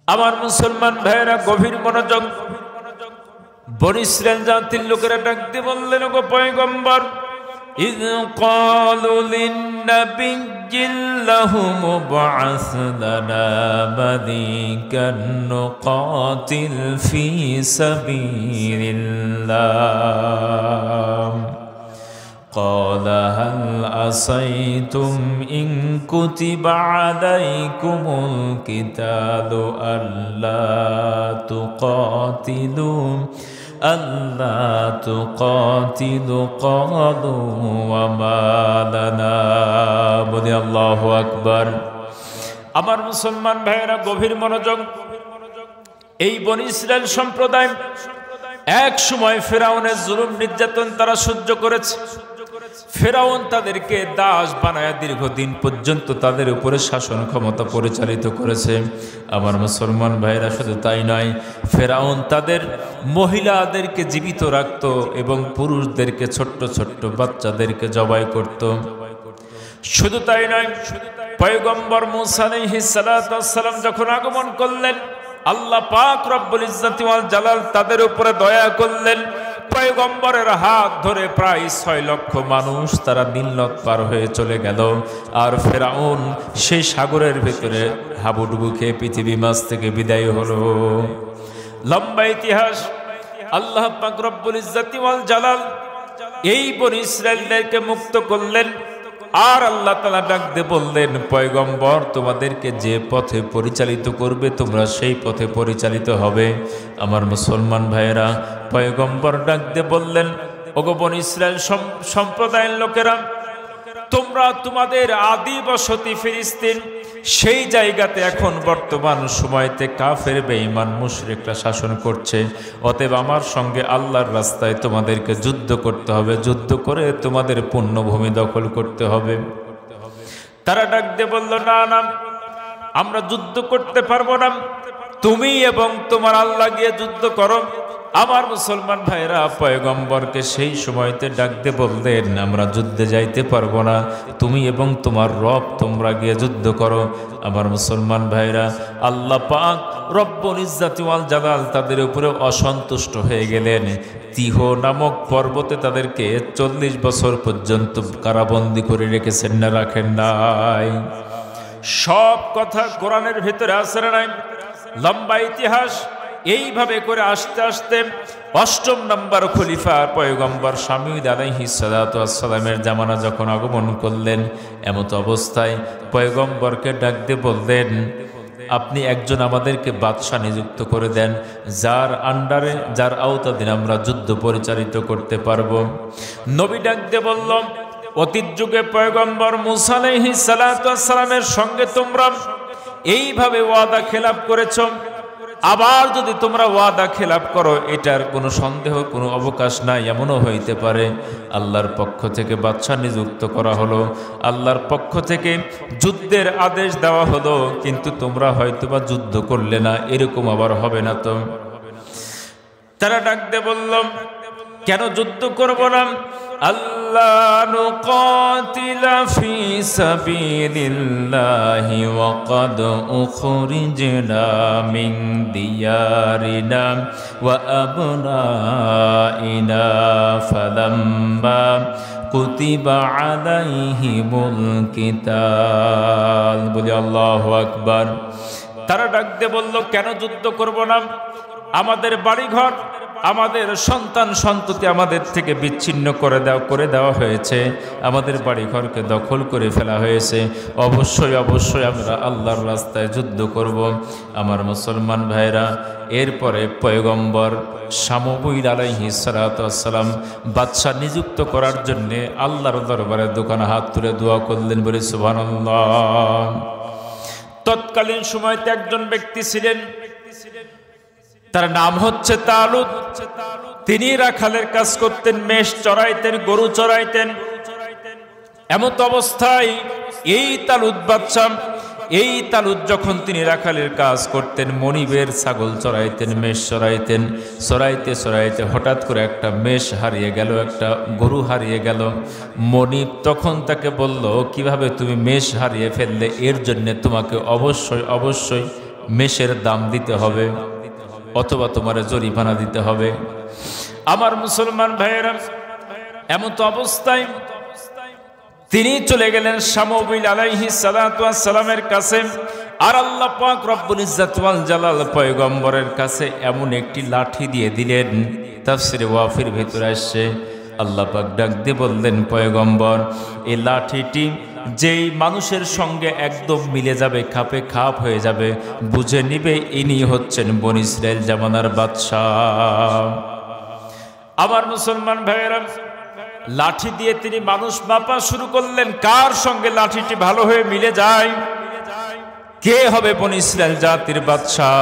আমার মুসলমান ভাইয়েরা গভীর মনোযোগ। বনী ইসরাইল জাতির লোকেরা ডাক দিয়ে বললেন, ওগো পয়গম্বর, ইয ক্বালু লিন-নাবিয়্যিল্লাহু মুবআস লানা মালিকান নুকাতিল ফী সাবিলিল্লাহ قال هل عصيتم إن كتب عليكم القتال ألا تقاتلوا قالوا وما لنا বলি আল্লাহু আকবার। আমার মুসলমান ভাইয়েরা গভীর মনোযোগ। এই বনী ইসরাইল সম্প্রদায় এক সময় ফেরাউনের জুলুম নির্যাতন তারা সহ্য করেছে। ফেরাউন তাদেরকে দাস বানায়া দীর্ঘদিন পর্যন্ত তাদের উপরে শাসন ক্ষমতা পরিচালিত করেছে। আমার মুসলমান ভাইরা শুধু তাই নয়, ফেরাউন তাদের মহিলাদেরকে জীবিত রাখত এবং পুরুষদেরকে, ছোট্ট ছোট্ট বাচ্চাদেরকে জবাই করত। শুধু তাই নয়, পয়গম্বর মূসা আলাইহিস সালাতু ওয়াস সালাম যখন আগমন করলেন, আল্লাহ পাক রব্বুল ইজ্জতি ওয়াল জালাল তাদের উপরে দয়া করলেন। পয়গম্বরের হাত ধরে প্রায় 6 লক্ষ মানুষ তারা নীল নদ পার হয়ে চলে গেল। আর ফেরাউন সেই সাগরের ভেতরে হাবুডুবু খেয়ে পৃথিবী মাঝ থেকে বিদায় হলো। লম্বা ইতিহাস। আল্লাহ পাক রব্বুল ইজ্জতি ওয়াল জালাল এই বনী ইসরাইলদেরকে মুক্ত করলেন। আর আল্লাহ তাআলা ডাক দিয়ে বললেন, পয়গম্বর, তোমাদেরকে যে পথে পরিচালিত করবে তোমরা সেই পথে পরিচালিত হবে। আমার মুসলমান ভাইয়েরা, পয়গম্বর ডাক দিয়ে বললেন, ওগো বনী ইসরাইল সম্প্রদায়ের লোকেরা, তোমরা তোমাদের আদি বসতি ফিলিস্তিন, সেই জায়গাতে এখন বর্তমান সময়তে কাফের বেঈমান মুশরিকরা শাসন করছে। অতএব আমার সঙ্গে আল্লাহর রাস্তায় তোমাদেরকে যুদ্ধ করতে হবে, যুদ্ধ করে তোমাদের পুণ্যভূমি দখল করতে হবে। তারা ডাক দিয়ে বলল, না না, আমরা যুদ্ধ করতে পারবো না, তুমি এবং তোমার আল্লাহ গিয়ে যুদ্ধ করো। আমার মুসলমান ভাইরা পয়গম্বরকে সেই সময়তে ডাক দিয়ে বললেন, আমরা যুদ্ধে যাইতে পারবো না, তুমি এবং তোমার রব তোমরা গিয়ে যুদ্ধ করো। আমার মুসলমান ভাইরা, আল্লাহ পাক রব্বুল ইজ্জতি ওয়াল জালাল তাদের উপরে অসন্তুষ্ট হয়ে গেলেন। তিহ নামক পর্বতে তাদেরকে 40 বছর পর্যন্ত কারাবন্দী করে রেখেছেন না রাখেন নাই? সব কথা কোরআনের ভিতরে আছে না নাই? লম্বা ইতিহাস। এইভাবে করে আস্তে আস্তে 8ম নম্বর খলিফা পয়গম্বর শামীদ আলাইহিস সালাতু ওয়াস সালামের জামানা যখন আগমন করলেন, এমত অবস্থায় পয়গম্বরকে ডাক দিয়ে বললেন, আপনি একজন আমাদেরকে বাদশা নিযুক্ত করে দেন, যার আন্ডারে, যার আওতাধীন আমরা যুদ্ধ পরিচালিত করতে পারবো। নবী ডাক দিয়ে বলল, অতীত যুগে পয়গম্বর মূসা আলাইহিস সালাতু ওয়াস সালামের সঙ্গে তোমরা এইভাবে ওয়াদা খেলাপ করেছো, আবার যদি তোমরা ওয়াদা খেলাপ করো, এটার কোনো সন্দেহ, কোনো অবকাশ নাই। এমনও হইতে পারে আল্লাহর পক্ষ থেকে বাদশা নিযুক্ত করা হলো, আল্লাহর পক্ষ থেকে যুদ্ধের আদেশ দেওয়া হলো, কিন্তু তোমরা হয়তোবা যুদ্ধ করলে না, এরকম আবার হবে না তো? তারা ডাক দিয়ে বলল, কেন যুদ্ধ করব না? আল্লাহ নুকাতিলা ফি সাবিলিল্লাহি ওয়া ক্বাদ উখরিজনা মিন দিয়ারিনা ওয়া আবনাইনা ফালাম্মা কুতিবা আলাইহিমুল কিতাল। বলি আল্লাহু আকবার। তারা ডাক দিয়ে বলল, কেন যুদ্ধ করব না? আমাদের বাড়িঘর, আমাদের সন্তান সন্ততি আমাদের থেকে বিচ্ছিন্ন করে দেওয়া হয়েছে, আমাদের বাড়িঘরকে দখল করে ফেলা হয়েছে। অবশ্যই অবশ্যই আমরা আল্লাহর রাস্তায় যুদ্ধ করব। আমার মুসলমান ভাইরা, এরপরে পয়গম্বর শামুইল আলাইহিস সালাতু ওয়াস সালাম বাদশা নিযুক্ত করার জন্য আল্লাহর দরবারে দোকানে হাত তুলে দোয়া করলেন, বলে সুবহানাল্লাহ। তৎকালীন সময়তে একজন ব্যক্তি ছিলেন, তার নাম হচ্ছে তালুত। তিনি রাখালের কাজ করতেন, মেষ চড়াইতেন, গরু চড়াইতেন। এমত অবস্থায় এই তালুত বাদশা, এই তালুত যখন তিনি রাখালের কাজ করতেন, মনিবের ছাগল চড়াইতেন, মেষ চড়াইতেন, চড়াইতে চড়াইতে হঠাৎ করে একটা মেষ হারিয়ে গেল, একটা গরু হারিয়ে গেল। মনিব তখন তাকে বলল, কিভাবে তুমি মেষ হারিয়ে ফেললে? এর জন্য তোমাকে অবশ্যই অবশ্যই মেষের দাম দিতে হবে অথবা তোমার জরিমানা দিতে হবে। আমার মুসলমান ভাইয়েরা, এমন তো অবস্থায় তিনি চলে গেলেন শামউইল আলাইহিস সালাতু ওয়াস সালামের কাছে। আর আল্লাহ পাক রব্বুল ইজ্জত ওয়াল জালাল পয়গম্বরের কাছে এমন একটি লাঠি দিয়ে দিলেন, তাফসিরে ওয়াফির ভিতরে আসছে আল্লাহ পাক ডাক দিয়ে বললেন, পয়গম্বর এই লাঠিটি যেই মানুষের সঙ্গে একদম মিলে যাবে, খাপে খাপ হয়ে যাবে, বুঝে নিবে ইনি হচ্ছেন বনি ইসরাইল জামানার বাদশাহ। আমার মুসলমান ভাইয়েরা, লাঠি দিয়ে তিনি মানুষ মাপা শুরু করলেন, কার সঙ্গে লাঠিটি ভালো হয়ে মিলে যায়, কে হবে বনি ইসরাইল জাতির বাদশাহ।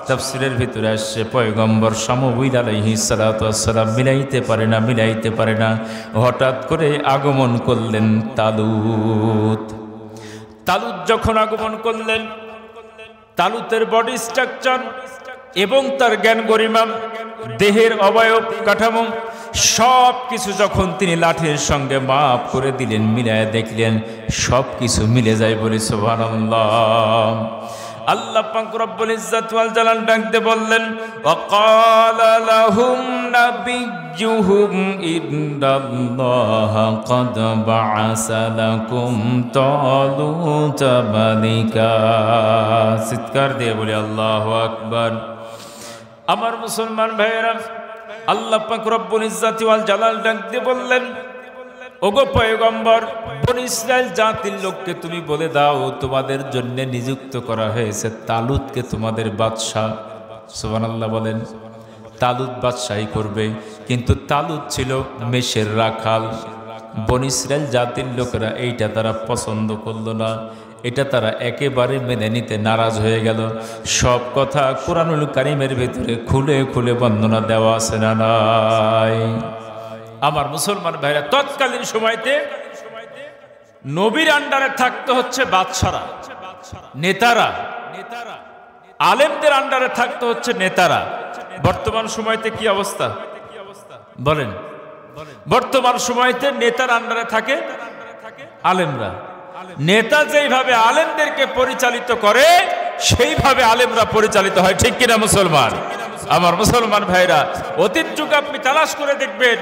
তাফসীরের ভিতরে আসছে পয়গম্বর শামউইল আলাইহিস সালাতু ওয়াস সালাম মিলাইতে পারে না। হঠাৎ করে আগমন করলেন তালুত। যখন আগমন করলেন, তালুতের বডি স্ট্রাকচার এবং তার জ্ঞান গরিমা, দেহের অবয়ব কাঠামো সব কিছু যখন তিনি লাঠির সঙ্গে মাপ করে দিলেন, মিলায় দেখলেন সব কিছু মিলে যায়, বলি সুবহানাল্লাহ। আল্লাহ পাক রব্বুল ইজ্জত ওয়াল জালাল ডাকতে বললেন, ওয়াকালা লাহুম নাবিয়্যুহুম ইন্নাল্লাহা ক্বাদ বা'আসা লাকুম তালুতা মালিকা। চিৎকার দিয়ে বলি আল্লাহু আকবার। আমার মুসলমান ভাইয়েরা, আল্লাহ পাক রব্বুল ইজ্জত ওয়াল জালাল ডাকতে বললেন, ওগো পয়গম্বর, বনি ইসরাইল জাতির লোককে তুমি বলে দাও তোমাদের জন্য নিযুক্ত করা হয়েছে তালুতকে তোমাদের বাদশাহ। সুবহানাল্লাহ বলেন। তালুত বাদশাহী করবে, কিন্তু তালুত ছিল মেষের রাখাল। বনি ইসরাইল জাতির লোকেরা এইটা তারা পছন্দ করলো না, এটা তারা একেবারে মেনে নিতে নারাজ হয়ে গেল। সব কথা কুরআনুল কারীমের ভিতরে খুলে খুলে বর্ণনা দেওয়া আছে না নাই? আমার মুসলমান ভাইরা, তৎকালীন সময়তে নবীর আন্ডারে থাকতে হচ্ছে বাদশারা, নেতারা, আলেমদের আন্ডারে থাকতে হচ্ছে নেতারা। বর্তমান সময়তে কি অবস্থা বলেন? বর্তমান সময়তে নেতার আন্ডারে থাকে আলেমরা। নেতা যেইভাবে আলেমদেরকে পরিচালিত করে সেইভাবে আলেমরা পরিচালিত হয়, ঠিক কিনা মুসলমান? আমার মুসলমান ভাইরা, অতীত যুগ আপনি তালাশ করে দেখবেন,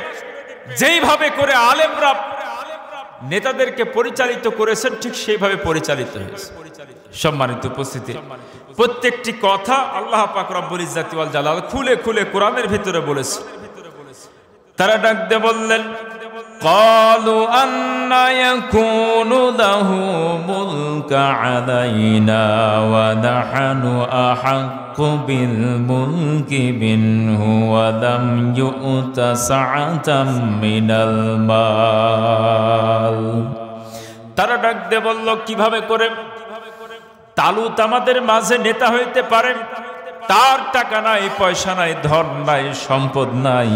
যেইভাবে করে আলেমরা নেতাদেরকে পরিচালিত করেছেন ঠিক সেইভাবে পরিচালিত হয়েছে। সম্মানিত উপস্থিতি, প্রত্যেকটি কথা আল্লাহ পাক রব্বুল ইজ্জত ওয়াল জালাল খুলে খুলে কোরআনের ভিতরে বলেছে। তারা ডাক দিয়ে বললেন, ক্বালু আন্না ইয়াকুনু লাহু মুলকা আলাইনা ওয়া নাহনু আহাক্কু বিল মুলকি মিনহু ওয়া লাম ইউতা সাআতাম মিনাল মাল। তারা ডাক দিয়ে বলল, কিভাবে করে তালুত আমাদের মাঝে নেতা হইতে পারে? তার টাকা নাই, পয়সা নাই, ধন নাই, সম্পদ নাই,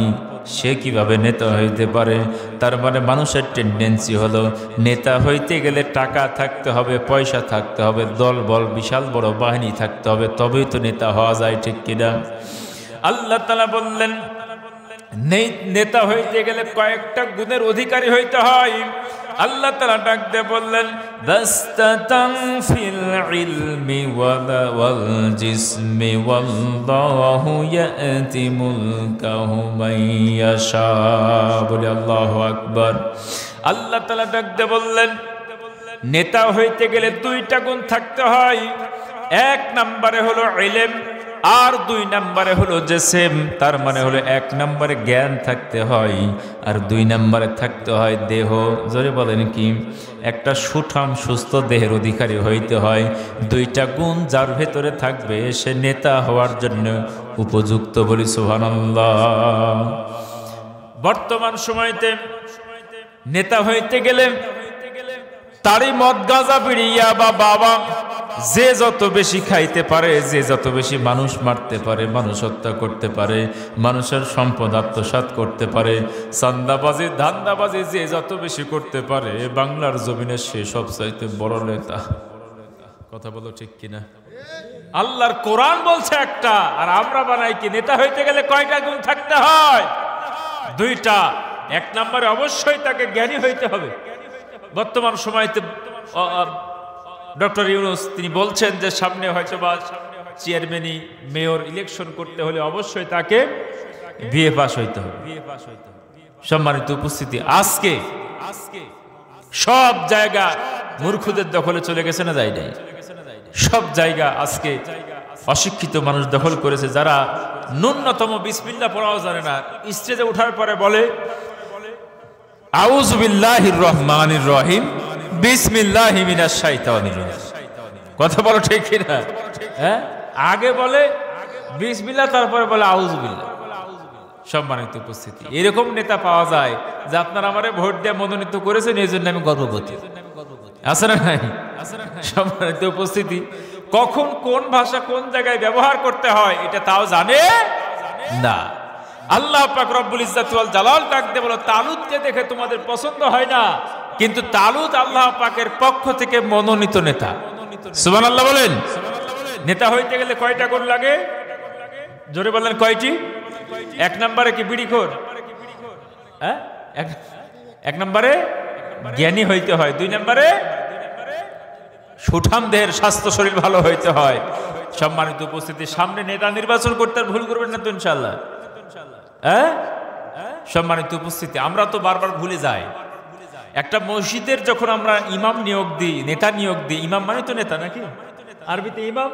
সে কিভাবে নেতা হইতে পারে? তার মানে মানুষের টেন্ডেন্সি হলো নেতা হইতে গেলে টাকা থাকতে হবে, পয়সা থাকতে হবে, দল বল, বিশাল বড় বাহিনী থাকতে হবে, তবেই তো নেতা হওয়া যায়, ঠিক কিনা? আল্লাহ তাআলা বললেন, নেতা হইতে গেলে কয়েকটা গুণের অধিকারী হইতে হয়। আল্লাহ তাআলা ডাক দিয়ে বললেন, বাস্তাতান ফিল ইলমি ওয়াল জিসমি ওয়াল্লাহু ইয়াতি মুলকাহু মাইয়াশা। বলে আল্লাহু আকবার। আল্লাহ তাআলা ডাক দিয়ে বললেন, নেতা হইতে গেলে দুইটা গুণ থাকতে হয়। এক নম্বরে হলো ইলম, আর দুই নম্বরে হলো জিসম। তার মানে হলো এক নম্বরে জ্ঞান থাকতে হয়, আর দুই নম্বরে থাকতে হয় দেহ। জোরে বলেন কি? একটা সুঠাম সুস্থ দেহের অধিকারী হইতে হয়। দুইটা গুণ যার ভেতরে থাকবে সে নেতা হওয়ার জন্য উপযুক্ত, বলি সুবহানাল্লাহ। বর্তমান সময়তে নেতা হইতে গেলে তারই মদ, গাঁজা, বিড়ি, ইয়াবা, বাবা, যে যত বেশি খাইতে পারে, যে যত বেশি মানুষ মারতে পারে, মানুষ হত্যা করতে পারে, মানুষের সম্পদ আত্মসাৎ করতে পারে, চাঁদাবাজি, ধান্দাবাজি যে যত বেশি করতে পারে, বাংলার জমিনে সে সবচাইতে বড় নেতা। কথা বলো ঠিক কিনা? আল্লাহর কোরআন বলছে একটা, আর আমরা বানাই কি? নেতা হইতে গেলে কয়টা গুণ থাকতে হয়? দুইটা। এক নম্বরে অবশ্যই তাকে জ্ঞানী হইতে হবে। বর্তমান সময়তে ডক্টর ইউনূস তিনি বলছেন যে সামনে হয়তো বা চেয়ারম্যানই মেয়র ইলেকশন করতে হলে অবশ্যই তাকে বিএ পাস হইতে হবে। সম্মানিত উপস্থিতি, আজকে সব জায়গা মূর্খদের দখলে চলে গেছে না যায় নাই? সব জায়গা আজকে অশিক্ষিত মানুষ দখল করেছে, যারা ন্যূনতম বিসমিল্লাহ পড়াও জানে না। স্টেজে ওঠার পরে বলে আউযু বিল্লাহির রহমানির রহিম বিসমিল্লাহি মিনাশ শাইতানির রাজিম। কথা বলো ঠিক কিনা? হ্যাঁ, আগে বলে বিসমিল্লাহ, তারপরে বলে আউযু বিল্লাহ। সম্মানিত উপস্থিতি, এরকম নেতা পাওয়া যায় যে আপনার আমারে ভোট দিয়ে মনোনীত করেছেন, এই জন্য আমি গর্ববোধী। আছে না নাই? সম্মানিত উপস্থিতি, কখন কোন ভাষা কোন জায়গায় ব্যবহার করতে হয় এটা তাও জানে না। আল্লাহ পাক রব্বুল ইজ্জাত ওয়াল জালাল ডাক দিয়ে বলো, তালুতকে দেখে তোমাদের পছন্দ হয় না, কিন্তু তালুত আল্লাহ পাকের পক্ষ থেকে মনোনীত নেতা। সুবহানাল্লাহ বলেন। নেতা হইতে গেলে কয়টা গুণ লাগে? জোরে বলেন, কয়টি? এক নম্বরে কি বিড়িখোর? হ্যাঁ, এক নম্বরে জ্ঞানী হইতে হয়। দুই নম্বরে সুঠাম দেহের স্বাস্থ্য শরীর ভালো হইতে হয়। সম্মানিত উপস্থিতি, সামনে নেতা নির্বাচন করতে আর ভুল করবেন না তো ইনশাআল্লাহ। হ্যাঁ, সম্মানিত উপস্থিতি, আমরা তো বারবার ভুলে যাই। একটা মসজিদের যখন আমরা ইমাম নিয়োগ দিই, নেতা নিয়োগ দিই, ইমাম মানে তো নেতা নাকি? আরবিতে ইমাম,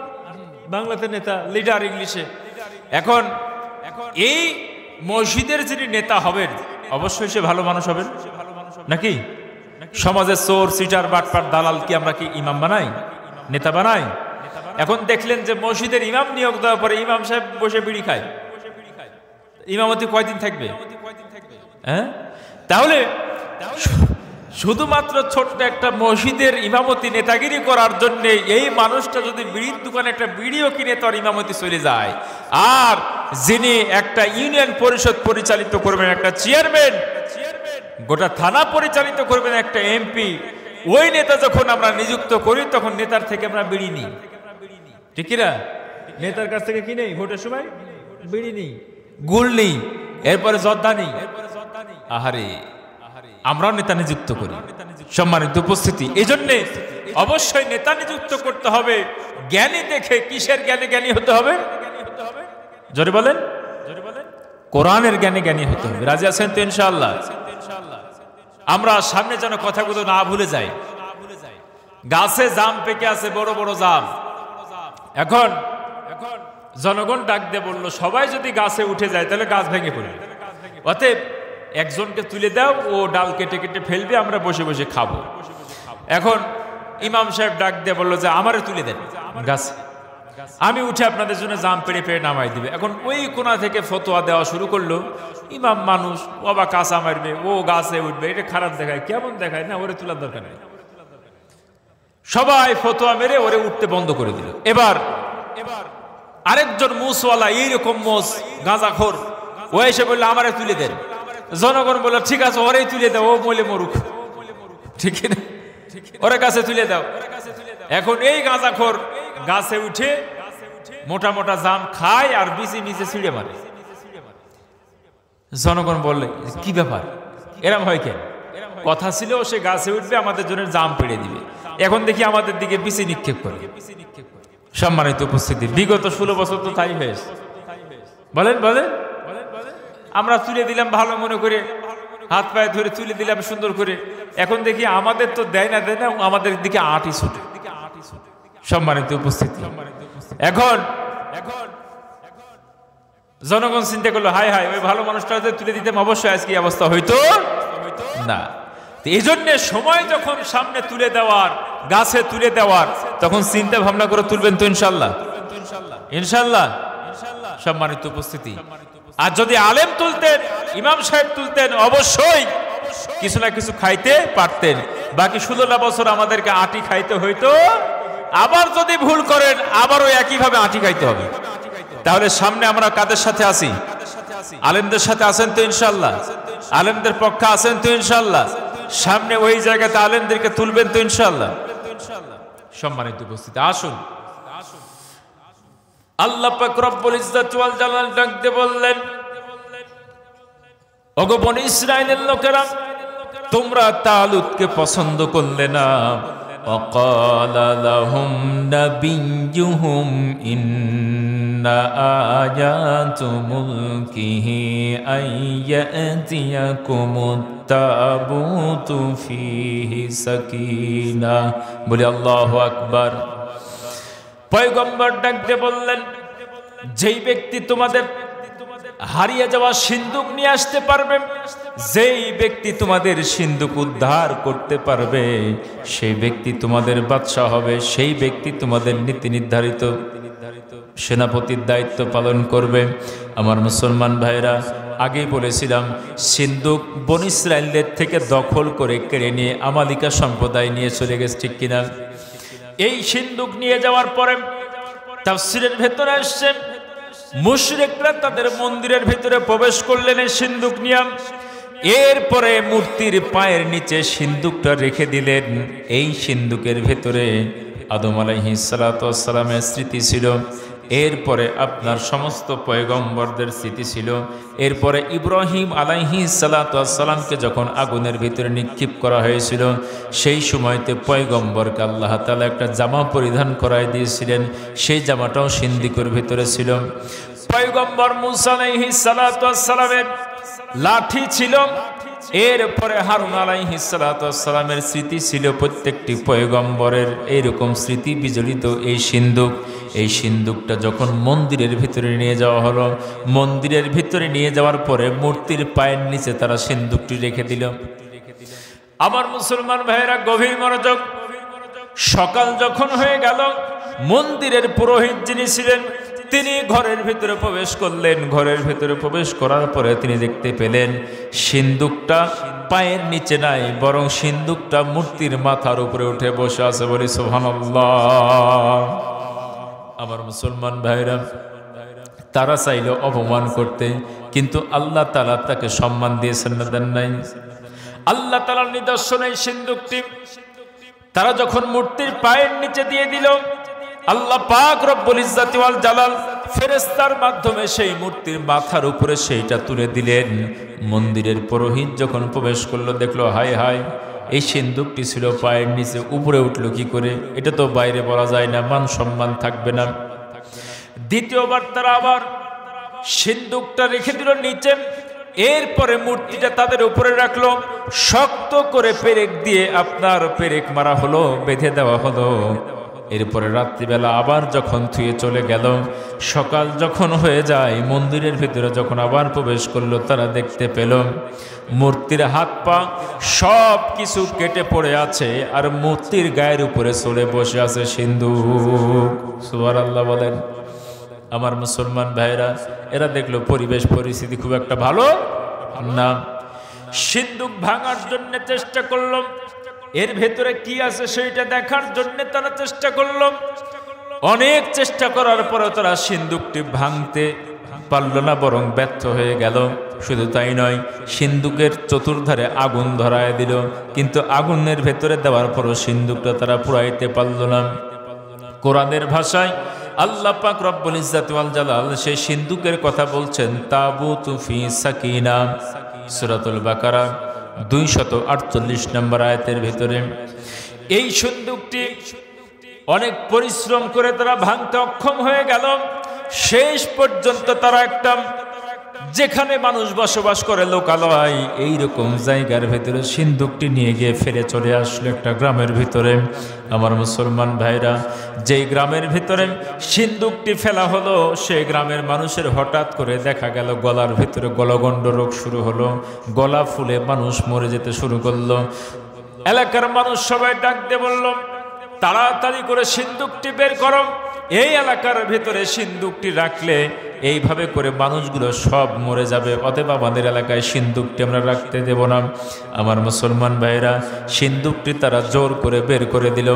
বাংলাতে নেতা, লিডার ইংলিশে। এখন এই মসজিদের যিনি নেতা হবেন অবশ্যই সে ভালো মানুষ হবেন নাকি? সমাজের চোর সিটার বাটপার দালাল কি আমরা কি ইমাম বানাই, নেতা বানাই? এখন দেখলেন যে মসজিদের ইমাম নিয়োগ দেওয়ার পরে ইমাম সাহেব বসে বিড়ি খায়, ইমামতি কয়দিন থাকবে? হ্যাঁ, তাহলে শুধুমাত্র ছোট্ট একটা মসজিদের ইমামতি নেতাগিরি করার জন্য এই মানুষটা যদি বিড়ির দোকানে একটা বিড়িও কিনে তার ইমামতি চলে যায়, আর যিনি একটা ইউনিয়ন পরিষদ পরিচালিত করবেন, একটা চেয়ারম্যান, গোটা থানা পরিচালিত করবেন একটা এমপি, ওই নেতা যখন আমরা নিযুক্ত করি তখন নেতার থেকে আমরা বিড়ি নিই, ঠিক না? নেতার কাছ থেকে কি নেই? ভোটের সময় বিড়ি নিই, গুল নিই, এরপরে জর্দা নিই। আহারে, আমরাও নেতা নিযুক্ত করি। সম্মানিত উপস্থিতি, এই জন্যে অবশ্যই নেতা নিযুক্ত করতে হবে জ্ঞানী দেখে। কিসের জ্ঞানে জ্ঞানী হতে হবে? জোরে বলেন, কোরআনের জ্ঞানে জ্ঞানী হতে হবে। রাজি আছেন তো ইনশাআল্লাহ? আমরা সামনে যেন কথাগুলো না ভুলে যাই। গাছে জাম পেকে আছে, বড় বড় জাম। এখন জনগণ ডাক দিয়ে বললো, সবাই যদি গাছে উঠে যায় তাহলে গাছ ভেঙে পড়বে, অতএব একজনকে তুলে দাও, ও ডাল কেটে কেটে ফেলবে, আমরা বসে বসে খাবো। এখন ইমাম সাহেব ডাক দিয়ে বললো যে আমারে তুলে দেন গাছে, আমি উঠে আপনাদের জন্য জাম পেড়ে পেড়ে নামাই দিবে। এখন ওই কোনা থেকে ফতোয়া দেওয়া শুরু করলো। ইমাম মানুষ, ও আবার কাঁচা মারবে, ও গাছে উঠবে, এটা খারাপ দেখায়। কেমন দেখায়? না, ওরে তোলার দরকার নেই। সবাই ফতোয়া মেরে ওরে উঠতে বন্ধ করে দিল। এবার আরেকজন মুসওয়ালা, এইরকম মোস গাঁজাখোর, ও এসে বললো আমারে তুলে দেন। জনগণ বলল ঠিক আছে, ওরেই তুলে দাও, ও মলে মরুক, ঠিক না? ওরে কাছে তুলে দাও। এখন এই গাঁজাখোর গাছে উঠে মোটা মোটা জাম খায় আর বিচি নিচে ছিঁড়ে মারে। জনগণ বললে কি ব্যাপার, এরম হয় কেন? কথা ছিল সে গাছে উঠবে, আমাদের জন্য জাম পেড়ে দিবে, এখন দেখি আমাদের দিকে বিচি নিক্ষেপ করে। সম্মানিত উপস্থিতি, বিগত 16 বছর তো তাই হয়েছে। বলেন বলেন, আমরা তুলে দিলাম ভালো মনে করে, হাত পায়ে ধরে তুলে দিলাম সুন্দর করে, এখন দেখি আমাদের তো দেয় না, আমাদের দিকে আটই ছুটে। সম্মানিত উপস্থিতি, এখন জনগণ চিন্তা করলো, হায় হায়, ওই ভালো মানুষটা তুলে দিতাম, অবশ্যই আজকে অবস্থা হইতো না। এই জন্য সময় যখন সামনে তুলে দেওয়ার, গাছে তুলে দেওয়ার, তখন চিন্তা ভাবনা করে তুলবেন তো ইনশাল্লাহ? ইনশাল্লাহ। সম্মানিত উপস্থিতি, আর যদি আলেম তুলতেন, ইমাম সাহেব তুলতেন, অবশ্যই কিছু না কিছু খাইতে পারতেন। বাকি 16 বছর আমাদেরকে আটি খাইতে হইতো। আবার যদি ভুল করেন, আবারও একইভাবে আটি খাইতে হবে। তাহলে সামনে আমরা কাদের সাথে আছি? আলেমদের সাথে আছেন তো ইনশাল্লাহ? আলেমদের পক্ষে আছেন তো ইনশাল্লাহ? সামনে ওই জায়গাতে আলেমদেরকে তুলবেন তো ইনশাল্লাহ? সম্মানিত উপস্থিতি, আসুন আল্লাহ পাক রব্বুল ইজ্জত ওয়াল জালাল ডাক দিয়ে বললেন, ওগো বনি ইসরাইলের লোকেরা, তোমরা তালুতকে পছন্দ করলে না, وقال لهم نبيهم إن آيات ملكه أن يأتيكم التابوت فيه سكينة বলি আল্লাহু আকবার। পয়গম্বর ডাকতে বললেন, যেই ব্যক্তি তোমাদের হারিয়ে যাওয়া সিন্দুক নিয়ে আসতে পারবে, যেই ব্যক্তি তোমাদের সিন্দুক উদ্ধার করতে পারবে, সেই ব্যক্তি তোমাদের বাদশা হবে, সেই ব্যক্তি তোমাদের নীতি নির্ধারিত সেনাপতির দায়িত্ব পালন করবে। আমার মুসলমান ভাইরা, আগেই বলেছিলাম সিন্দুক বনী ইসরাইলদের থেকে দখল করে কেড়ে নিয়ে আমালিকা সম্প্রদায় নিয়ে চলে গেছে, ঠিক কিনা? এই সিন্দুক নিয়ে যাওয়ার পরে তাফসীরের ভেতরে আসছে মুশরিকরা তাদের মন্দিরের ভিতরে প্রবেশ করলেন এই সিন্দুক নিয়ে। এরপরে মূর্তির পায়ের নিচে সিন্দুকটা রেখে দিলেন। এই সিন্দুকের ভেতরে আদম আলাইহিস সালাতু ওয়াস সালামের স্মৃতি ছিল, এরপরে আপনার সমস্ত পয়গম্বরদের স্মৃতি ছিল। এরপরে ইব্রাহিম আলাইহিস সালাতু ওয়াস সালামকে যখন আগুনের ভিতরে নিক্ষেপ করা হয়েছিল, সেই সময়তে পয়গম্বরকে আল্লাহ তাআলা একটা জামা পরিধান করায় দিয়েছিলেন, সেই জামাটাও সিন্দুকের ভিতরে ছিল। পয়গম্বর মূসা আলাইহিস সালাতু ওয়াস সালামের লাঠি ছিল। এরপরে হারুন আলাইহিস সালাতু ওয়াস সালামের স্মৃতি ছিল। প্রত্যেকটি পয়গম্বরের এইরকম স্মৃতি বিজড়িত এই সিন্দুক। এই সিন্দুকটা যখন মন্দিরের ভিতরে নিয়ে যাওয়া হলো, মন্দিরের ভিতরে নিয়ে যাওয়ার পরে মূর্তির পায়ের নিচে তারা সিন্দুকটি রেখে দিল। আমার মুসলমান ভাইয়েরা গভীর মনোযোগ। সকাল যখন হয়ে গেল, মন্দিরের পুরোহিত যিনি ছিলেন তিনি ঘরের ভিতরে প্রবেশ করলেন। ঘরের ভিতরে প্রবেশ করার পরে তিনি দেখতে পেলেন সিন্দুকটা পায়ের নিচে নাই, বরং সিন্দুকটা মূর্তির মাথার উপরে উঠে বসে আছে। বলি সুবহানাল্লাহ। আমার মুসলমান ভাইরা, তারা চাইল অপমান করতে, কিন্তু আল্লাহ তাআলা তাকে সম্মান দিয়েছেন না, দেন নাই? আল্লাহ তাআলার নিদর্শন এই সিন্দুকটি তারা যখন মূর্তির পায়ের নিচে দিয়ে দিল, আল্লাহ পাক রব্বুল ইজ্জাতি ওয়াল জালাল ফেরেশতার মাধ্যমে সেই মূর্তির মাথার উপরে সেইটা তুলে দিলেন। মন্দিরের পুরোহিত যখন প্রবেশ করলো, দেখলো হায় হায়, এই সিন্দুকটি ছিল পায়ের নিচে, উপরে উঠলো কি করে? এটা তো বাইরে বলা যায় না, মান সম্মান থাকবে না। দ্বিতীয়বার তারা আবার সিন্দুকটা রেখে দিল নিচে। এরপরে মূর্তিটা তাদের উপরে রাখলো, শক্ত করে পেরেক দিয়ে আপনার পেরেক মারা হলো, বেঁধে দেওয়া হলো। এরপরে রাত্রিবেলা আবার যখন থুয়ে চলে গেল, সকাল যখন হয়ে যায়, মন্দিরের ভিতরে যখন আবার প্রবেশ করলো, তারা দেখতে পেল মূর্তির হাত পা সব কিছু কেটে পড়ে আছে, আর মূর্তির গায়ের উপরে চড়ে বসে আছে সিন্দুক। সুবহানাল্লাহ বলেন। আমার মুসলমান ভাইরা, এরা দেখলো পরিবেশ পরিস্থিতি খুব একটা ভালো না। সিন্দুক ভাঙার জন্য চেষ্টা করলো, এর ভেতরে কি আছে সেইটা দেখার জন্য তারা চেষ্টা করলো। অনেক চেষ্টা করার পরে তারা সিন্দুকটি ভাঙতে পারল না, বরং ব্যর্থ হয়ে গেল। শুধু তাই নয়, সিন্দুকের চতুর্ধারে আগুন ধরায় দিল, কিন্তু আগুনের ভেতরে দেওয়ার পরও সিন্দুকটা তারা পুরাইতে পারল না। কোরআনের ভাষায় আল্লাহ পাক রব্বুল ইজ্জাতি ওয়াল জালাল সেই সিন্দুকের কথা বলছেন, তাবুতু ফি সাকিনা, সূরাতুল বাকারা 248 নম্বর আয়াতের ভিতরে। এই সিন্দুকটি অনেক পরিশ্রম করে তারা ভাঙতে অক্ষম হয়ে গেল। শেষ পর্যন্ত তারা একটা যেখানে মানুষ বসবাস করে লোকালয়, এইরকম জায়গার ভেতরে সিন্দুকটি নিয়ে গিয়ে ফিরে চলে আসলো একটা গ্রামের ভিতরে। আমার মুসলমান ভাইরা, যেই গ্রামের ভিতরে সিন্দুকটি ফেলা হলো, সেই গ্রামের মানুষের হঠাৎ করে দেখা গেল গলার ভিতরে গলগণ্ড রোগ শুরু হলো, গলা ফুলে মানুষ মরে যেতে শুরু করলো। এলাকার মানুষ সবাই ডাক দিয়ে বলল, তাড়াতাড়ি করে সিন্দুকটি বের করো, এই এলাকার ভিতরে সিন্দুকটি রাখলে এইভাবে করে মানুষগুলো সব মরে যাবে, অতএব আমাদের এলাকায় সিন্দুকটি আমরা রাখতে দেব না। আমার মুসলমান ভাইরা, সিন্দুকটি তারা জোর করে বের করে দিল।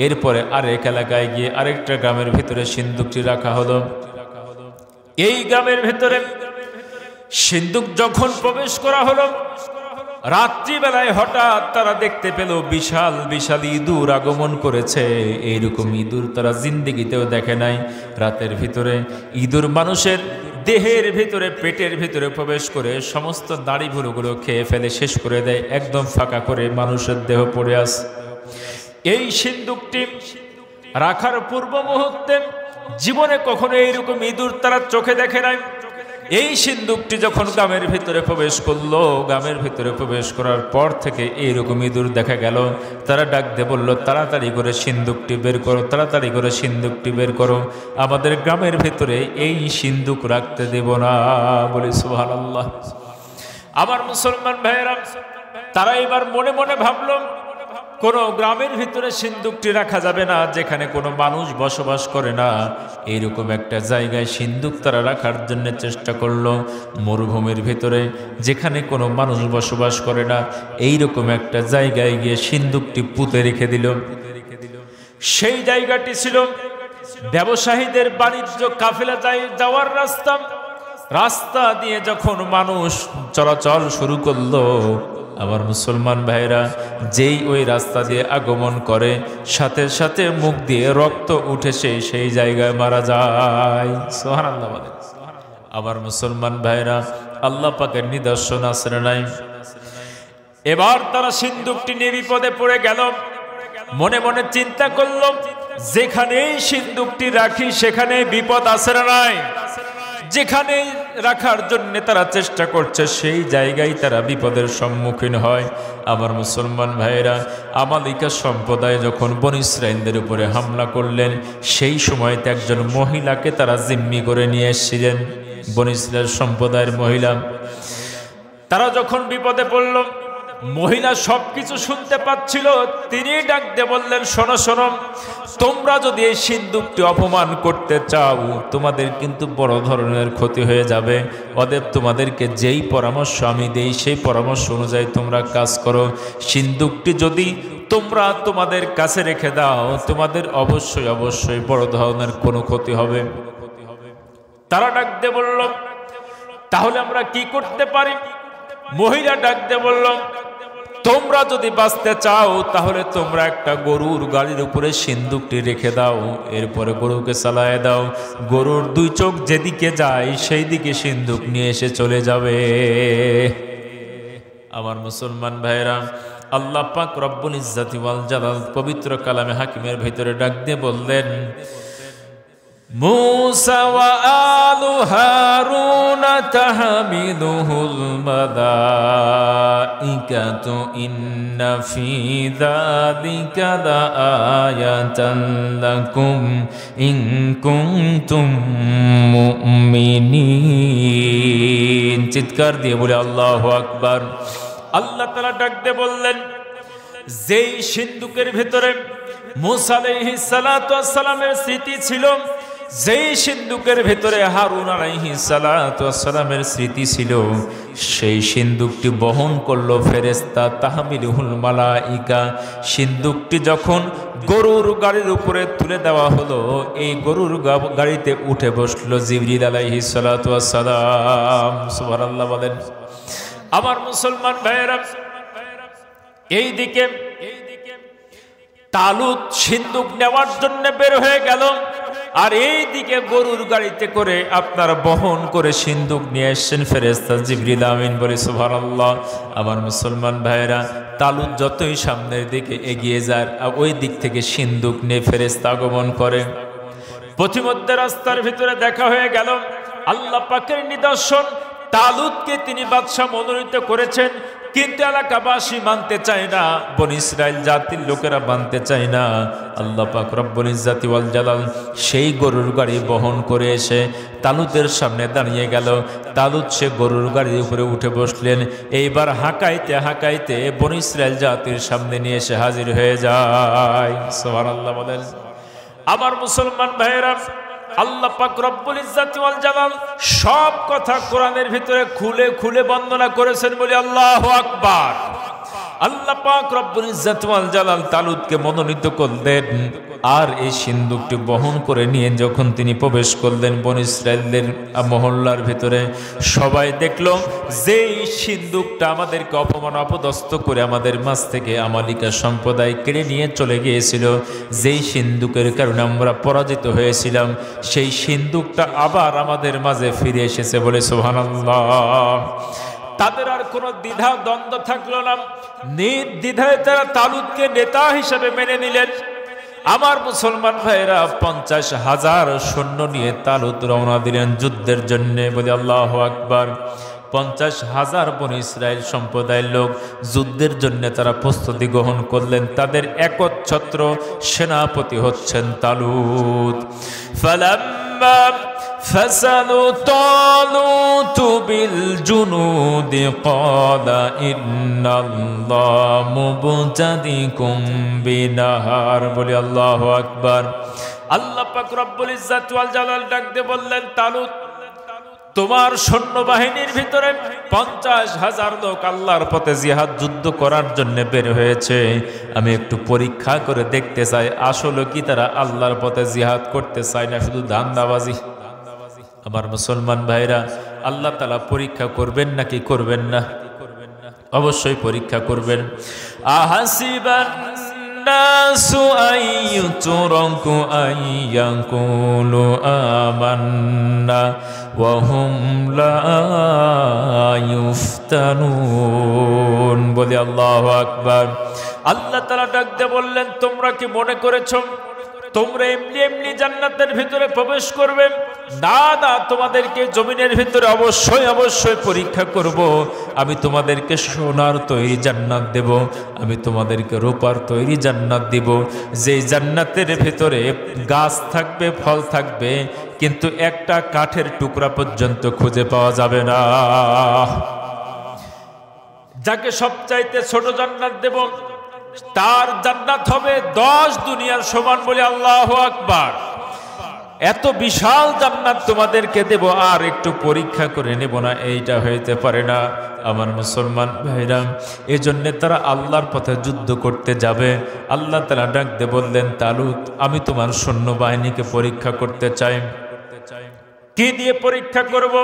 এরপরে আরেক এলাকায় গিয়ে আরেকটা গ্রামের ভিতরে সিন্দুকটি রাখা হলো। এই গ্রামের ভিতরে সিন্দুক যখন প্রবেশ করা হলো, রাত্রিবেলায় হঠাৎ তারা দেখতে পেল বিশাল বিশাল ইঁদুর আগমন করেছে। এইরকম ইঁদুর তারা জিন্দেগিতেও দেখে নাই। রাতের ভিতরে ইঁদুর মানুষের দেহের ভিতরে, পেটের ভিতরে প্রবেশ করে সমস্ত দাড়ি ভুড়োগুলো খেয়ে ফেলে শেষ করে দেয়, একদম ফাঁকা করে মানুষের দেহ পড়ে আসে। এই সিন্দুকটি রাখার পূর্ব মুহূর্তে জীবনে কখনো এইরকম ইঁদুর তারা চোখে দেখে নাই। এই সিন্দুকটি যখন গ্রামের ভিতরে প্রবেশ করলো, গ্রামের ভিতরে প্রবেশ করার পর থেকে এইরকম ইঁদুর দেখা গেল। তারা ডাক দিয়ে বলল, তাড়াতাড়ি করে সিন্দুকটি বের করো, তাড়াতাড়ি করে সিন্দুকটি বের করো, আমাদের গ্রামের ভিতরে এই সিন্দুক রাখতে দেব না। বলি সুবহানাল্লাহ। আমার মুসলমান ভাইয়েরা, তারা এবার মনে মনে ভাবলো কোন গ্রামের ভিতরে সিন্দুকটি রাখা যাবে না যেখানে কোনো মানুষ বসবাস করে না। এইরকম একটা জায়গায় সিন্দুক তারা রাখার জন্য চেষ্টা করলো, মরুভূমির ভিতরে যেখানে কোনো মানুষ বসবাস করে না, এইরকম একটা জায়গায় গিয়ে সিন্দুকটি পুঁতে রেখে দিল। সেই জায়গাটি ছিল ব্যবসায়ীদের বাণিজ্য কাফেলা যাওয়ার রাস্তা। রাস্তা দিয়ে যখন মানুষ চলাচল শুরু করলো, আমার মুসলমান ভাইরা, যেই ওই রাস্তা দিয়ে আগমন করে সাথে সাথে মুখ দিয়ে রক্ত উঠেছে, সেই জায়গায় মারা যায়। সুবহানাল্লাহ বলেন। আমার মুসলমান ভাইরা, আল্লাহ পাকের নিদর্শন আছে না নাই? এবার তারা সিন্দুকটি নিয়ে বিপদে পড়ে গেল। মনে মনে চিন্তা করলো, যেখানে সিন্দুকটি রাখি সেখানে বিপদ আছে না নাই? যেখানে রাখার জন্য তারা চেষ্টা করছে সেই জায়গায় তারা বিপদের সম্মুখীন হয়। আমার মুসলমান ভাইয়েরা, আমালিকা সম্প্রদায় যখন বনী ইসরাঈলদের উপরে হামলা করলেন, সেই সময়তে একজন মহিলাকে তারা জিম্মি করে নিয়ে এসেছিলেন, বনী ইসরাঈল সম্প্রদায়ের মহিলা। তারা যখন বিপদে পড়ল, মহিলা সবকিছু শুনতে পাচ্ছিল। তিনি ডাক দিয়ে বললেন, শোনো শোনো, তোমরা যদি এই সিন্দুকটি অপমান করতে চাও, তোমাদের কিন্তু বড় ধরনের ক্ষতি হয়ে যাবে। অতএব তোমাদেরকে যেই পরামর্শ আমি দেই সেই পরামর্শ অনুযায়ী তোমরা কাজ করো। সিন্দুকটি যদি তোমরা তোমাদের কাছে রেখে দাও, তোমাদের অবশ্যই অবশ্যই বড় ধরনের কোনো ক্ষতি হবে। তারা ডাক দিয়ে বলল, তাহলে আমরা কি করতে পারি? মহিলা ডাক দিয়ে বলল, তোমরা যদি বাঁচতে চাও তাহলে তোমরা একটা গরুর গাড়ির উপরে সিন্দুকটি রেখে দাও, এরপরে গরুকে চালায় দাও। গরুর দুই চোখ যেদিকে যায় সেই দিকে সিন্দুক নিয়ে এসে চলে যাবে। আমার মুসলমান ভাইরা, আল্লাহ পাক রব্বুল ইজ্জাতি ওয়াল জালাল পবিত্র কালামে হাকিমের ভিতরে ডাক দিয়ে বললেন, মুসা ওয়া আলু হারুন তাহমিলুহুল মালাইকাতু ইন্না ফি যালিকা লাআয়াতান লাকুম ইন কুনতুম মুমিনিন। চিৎকার দিয়ে বলে আল্লাহু আকবার। আল্লাহ তাআলা ডাক দিয়ে বললেন, যেই সিন্দুকের ভিতরে মুসা আলাইহিস সালাতু ওয়াস সালামের স্মৃতি ছিল, যেই সিন্দুকের ভিতরে হারুন আলাইহিস সালাতু ওয়াস সালামের স্মৃতি ছিল, সেই সিন্দুকটি বহন করলো ফেরেশতা তাহমিলুহুল মালাইকা। সিন্দুকটি যখন গরুর গাড়ির উপরে তুলে দেওয়া হলো, এই গরুর গাড়িতে উঠে বসলো জিবরিল আলাইহিস সালাতু ওয়াস সালাম। সুবহানাল্লাহ বলেন। আমার মুসলমান ভাইয়েরা, এইদিকে তালুত সিন্দুক নেওয়ার জন্য বের হয়ে গেল, আর এইদিকে গরুর গাড়িতে করে আপনার বহন করে সিন্দুক নিয়ে এসছেন ফেরেশতা জিবরিল আমিন। বলে সুবহানাল্লাহ। আমার মুসলমান ভাইয়েরা, তালুত যতই সামনের দিকে এগিয়ে যায়, ওই দিক থেকে সিন্দুক নিয়ে ফেরেশতা আগমন করে। পথিমধ্যে রাস্তার ভিতরে দেখা হয়ে গেল আল্লাহ পাকের নিদর্শন। তালুতকে তিনি বাদশা মনোনীত করেছেন, কিন্তু এলাকাবাসী মানতে চায় না, বনী ইসরাইল জাতির লোকেরা মানতে চায় না। আল্লাহ পাক রব্বুল ইজ্জাতি ওয়াল জালাল সেই গরুর গাড়ি বহন করে এসে তালুতের সামনে দাঁড়িয়ে গেল। তালুত সে গরুর গাড়ির উপরে উঠে বসলেন। এইবার হাঁকাইতে হাঁকাইতে বনী ইসরাইল জাতির সামনে নিয়ে এসে হাজির হয়ে যায়। সুবহানাল্লাহ বলেন। আমার মুসলমান ভাইয়েরা, আল্লাহ পাক রব্বুল ইজ্জাতি ওয়াল জালাল সব কথা কোরআনের ভিতরে খুলে খুলে বর্ণনা করেছেন। বলি আল্লাহু আকবার। আল্লাহ পাক রব্বুল ইজ্জাতি ওয়াল জালাল তালুতকে মনোনীত করলেন, আর এই সিন্দুকটি বহন করে নিয়ে যখন তিনি প্রবেশ করলেন বনী ইসরাইলদের মহল্লার ভিতরে, সবাই দেখলো যে এই সিন্দুকটা আমাদেরকে অপমান অপদস্থ করে আমাদের মাঝ থেকে আমালিকা সম্প্রদায় কেড়ে নিয়ে চলে গিয়েছিল, যেই সিন্দুকের কারণে আমরা পরাজিত হয়েছিলাম, সেই সিন্দুকটা আবার আমাদের মাঝে ফিরে এসেছে। বলে সুবহানাল্লাহ। তাদের আর কোনো দ্বিধা দ্বন্দ্ব থাকলো না। নির্দ্বিধায় তারা তালুতকে নেতা হিসেবে মেনে নিলেন। আমার মুসলমান ভাইরা 50,000 সৈন্য নিয়ে তালুত রওনা দিলেন যুদ্ধের জন্য। বলে আল্লাহু আকবার। 50,000 বনী ইসরাইল সম্প্রদায়ের লোক যুদ্ধের জন্য তারা প্রস্তুতি গ্রহণ করলেন। তাদের একচ্ছত্র সেনাপতি হচ্ছেন তালুত। ফালাম্মা ফাসালু তালুত বিল জুনুদি ক্বালা ইন্নাল্লাহা মুবতাদিকুম বিনাহার। বলি আল্লাহু আকবার। আল্লাহ পাক রব্বুল ইজ্জত ওয়াল জালাল ডাক দিয়ে বললেন, তালুত তোমার সৈন্যবাহিনীর ভিতরে 50,000 লোক আল্লাহর পথে জিহাদ যুদ্ধ করার জন্য বের হয়েছে। আমি একটু পরীক্ষা করে দেখতে চাই আসলে কি তারা আল্লাহর পথে জিহাদ করতে চায় না শুধু ধান্দাবাজি। আমার মুসলমান ভাইরা, আল্লাহ তাআলা পরীক্ষা করবেন নাকি করবেন না? অবশ্যই পরীক্ষা করবেন। আহাসিবান নাসু আইয়ুতরাকু আইয়াকুলু আমান্না ওয়া হুম লা ইফতানুন। বলি আল্লাহু আকবার। আল্লাহ তাআলা ডাক দিয়ে বললেন, তোমরা কি মনে করেছো তোমরা এমনি এমনি জান্নাতের ভিতরে প্রবেশ করবে? না না, তোমাদেরকে জমিনের ভিতরে অবশ্যই অবশ্যই পরীক্ষা করব। আমি তোমাদেরকে সোনার তৈরি জান্নাত দেব, আমি তোমাদেরকে রূপার তৈরি জান্নাত দিব, যে জান্নাতের ভিতরে গাছ থাকবে, ফল থাকবে, কিন্তু একটা কাঠের টুকরা পর্যন্ত খুঁজে পাওয়া যাবে না। যাকে সবচাইতে ছোট জান্নাত দেব তার জান্নাত হবে 10 দুনিয়ার সমান। বলে আল্লাহু আকবার। এত বিশাল জান্নাত তোমাদেরকে দেব, আর একটু পরীক্ষা করে নেব না, এইটা হইতে পারে না। আমার মুসলমান ভাইরা, এজন্য তারা আল্লাহর পথে যুদ্ধ করতে যাবে। আল্লাহ তাআলা ডাক দিয়ে বললেন, তালুত আমি তোমার সৈন্যবাহিনীকে পরীক্ষা করতে চাই। কি দিয়ে পরীক্ষা করব?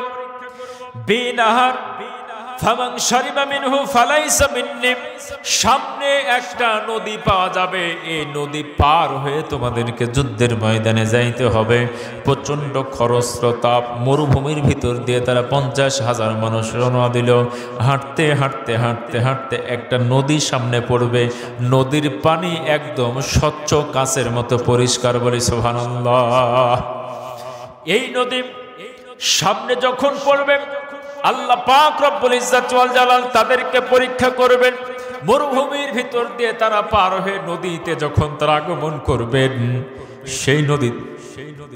বিনাহার ফামান শারিবা মিনহু ফালাইসা মিন্নি। সামনে একটা নদী পাওয়া যাবে, এই নদী পার হয়ে তোমাদেরকে যুদ্ধের ময়দানে যাইতে হবে। প্রচন্ড খরস্র তাপ, মরুভূমির ভিতর দিয়ে তারা 50,000 মানুষ রওনা দিল। হাঁটতে হাঁটতে হাঁটতে হাঁটতে একটা নদী সামনে পড়বে। নদীর পানি একদম স্বচ্ছ কাঁচের মতো পরিষ্কার। বলি সুবহানাল্লাহ। এই নদী সামনে যখন পড়বে, আল্লাহ পাক রব্বুল ইজ্জত ওয়াল জালাল তাদেরকে পরীক্ষা করবেন। মরুভূমির ভিতর দিয়ে তারা পার হয়ে নদীতে যখন তারা আগমন করবেন, সেই নদী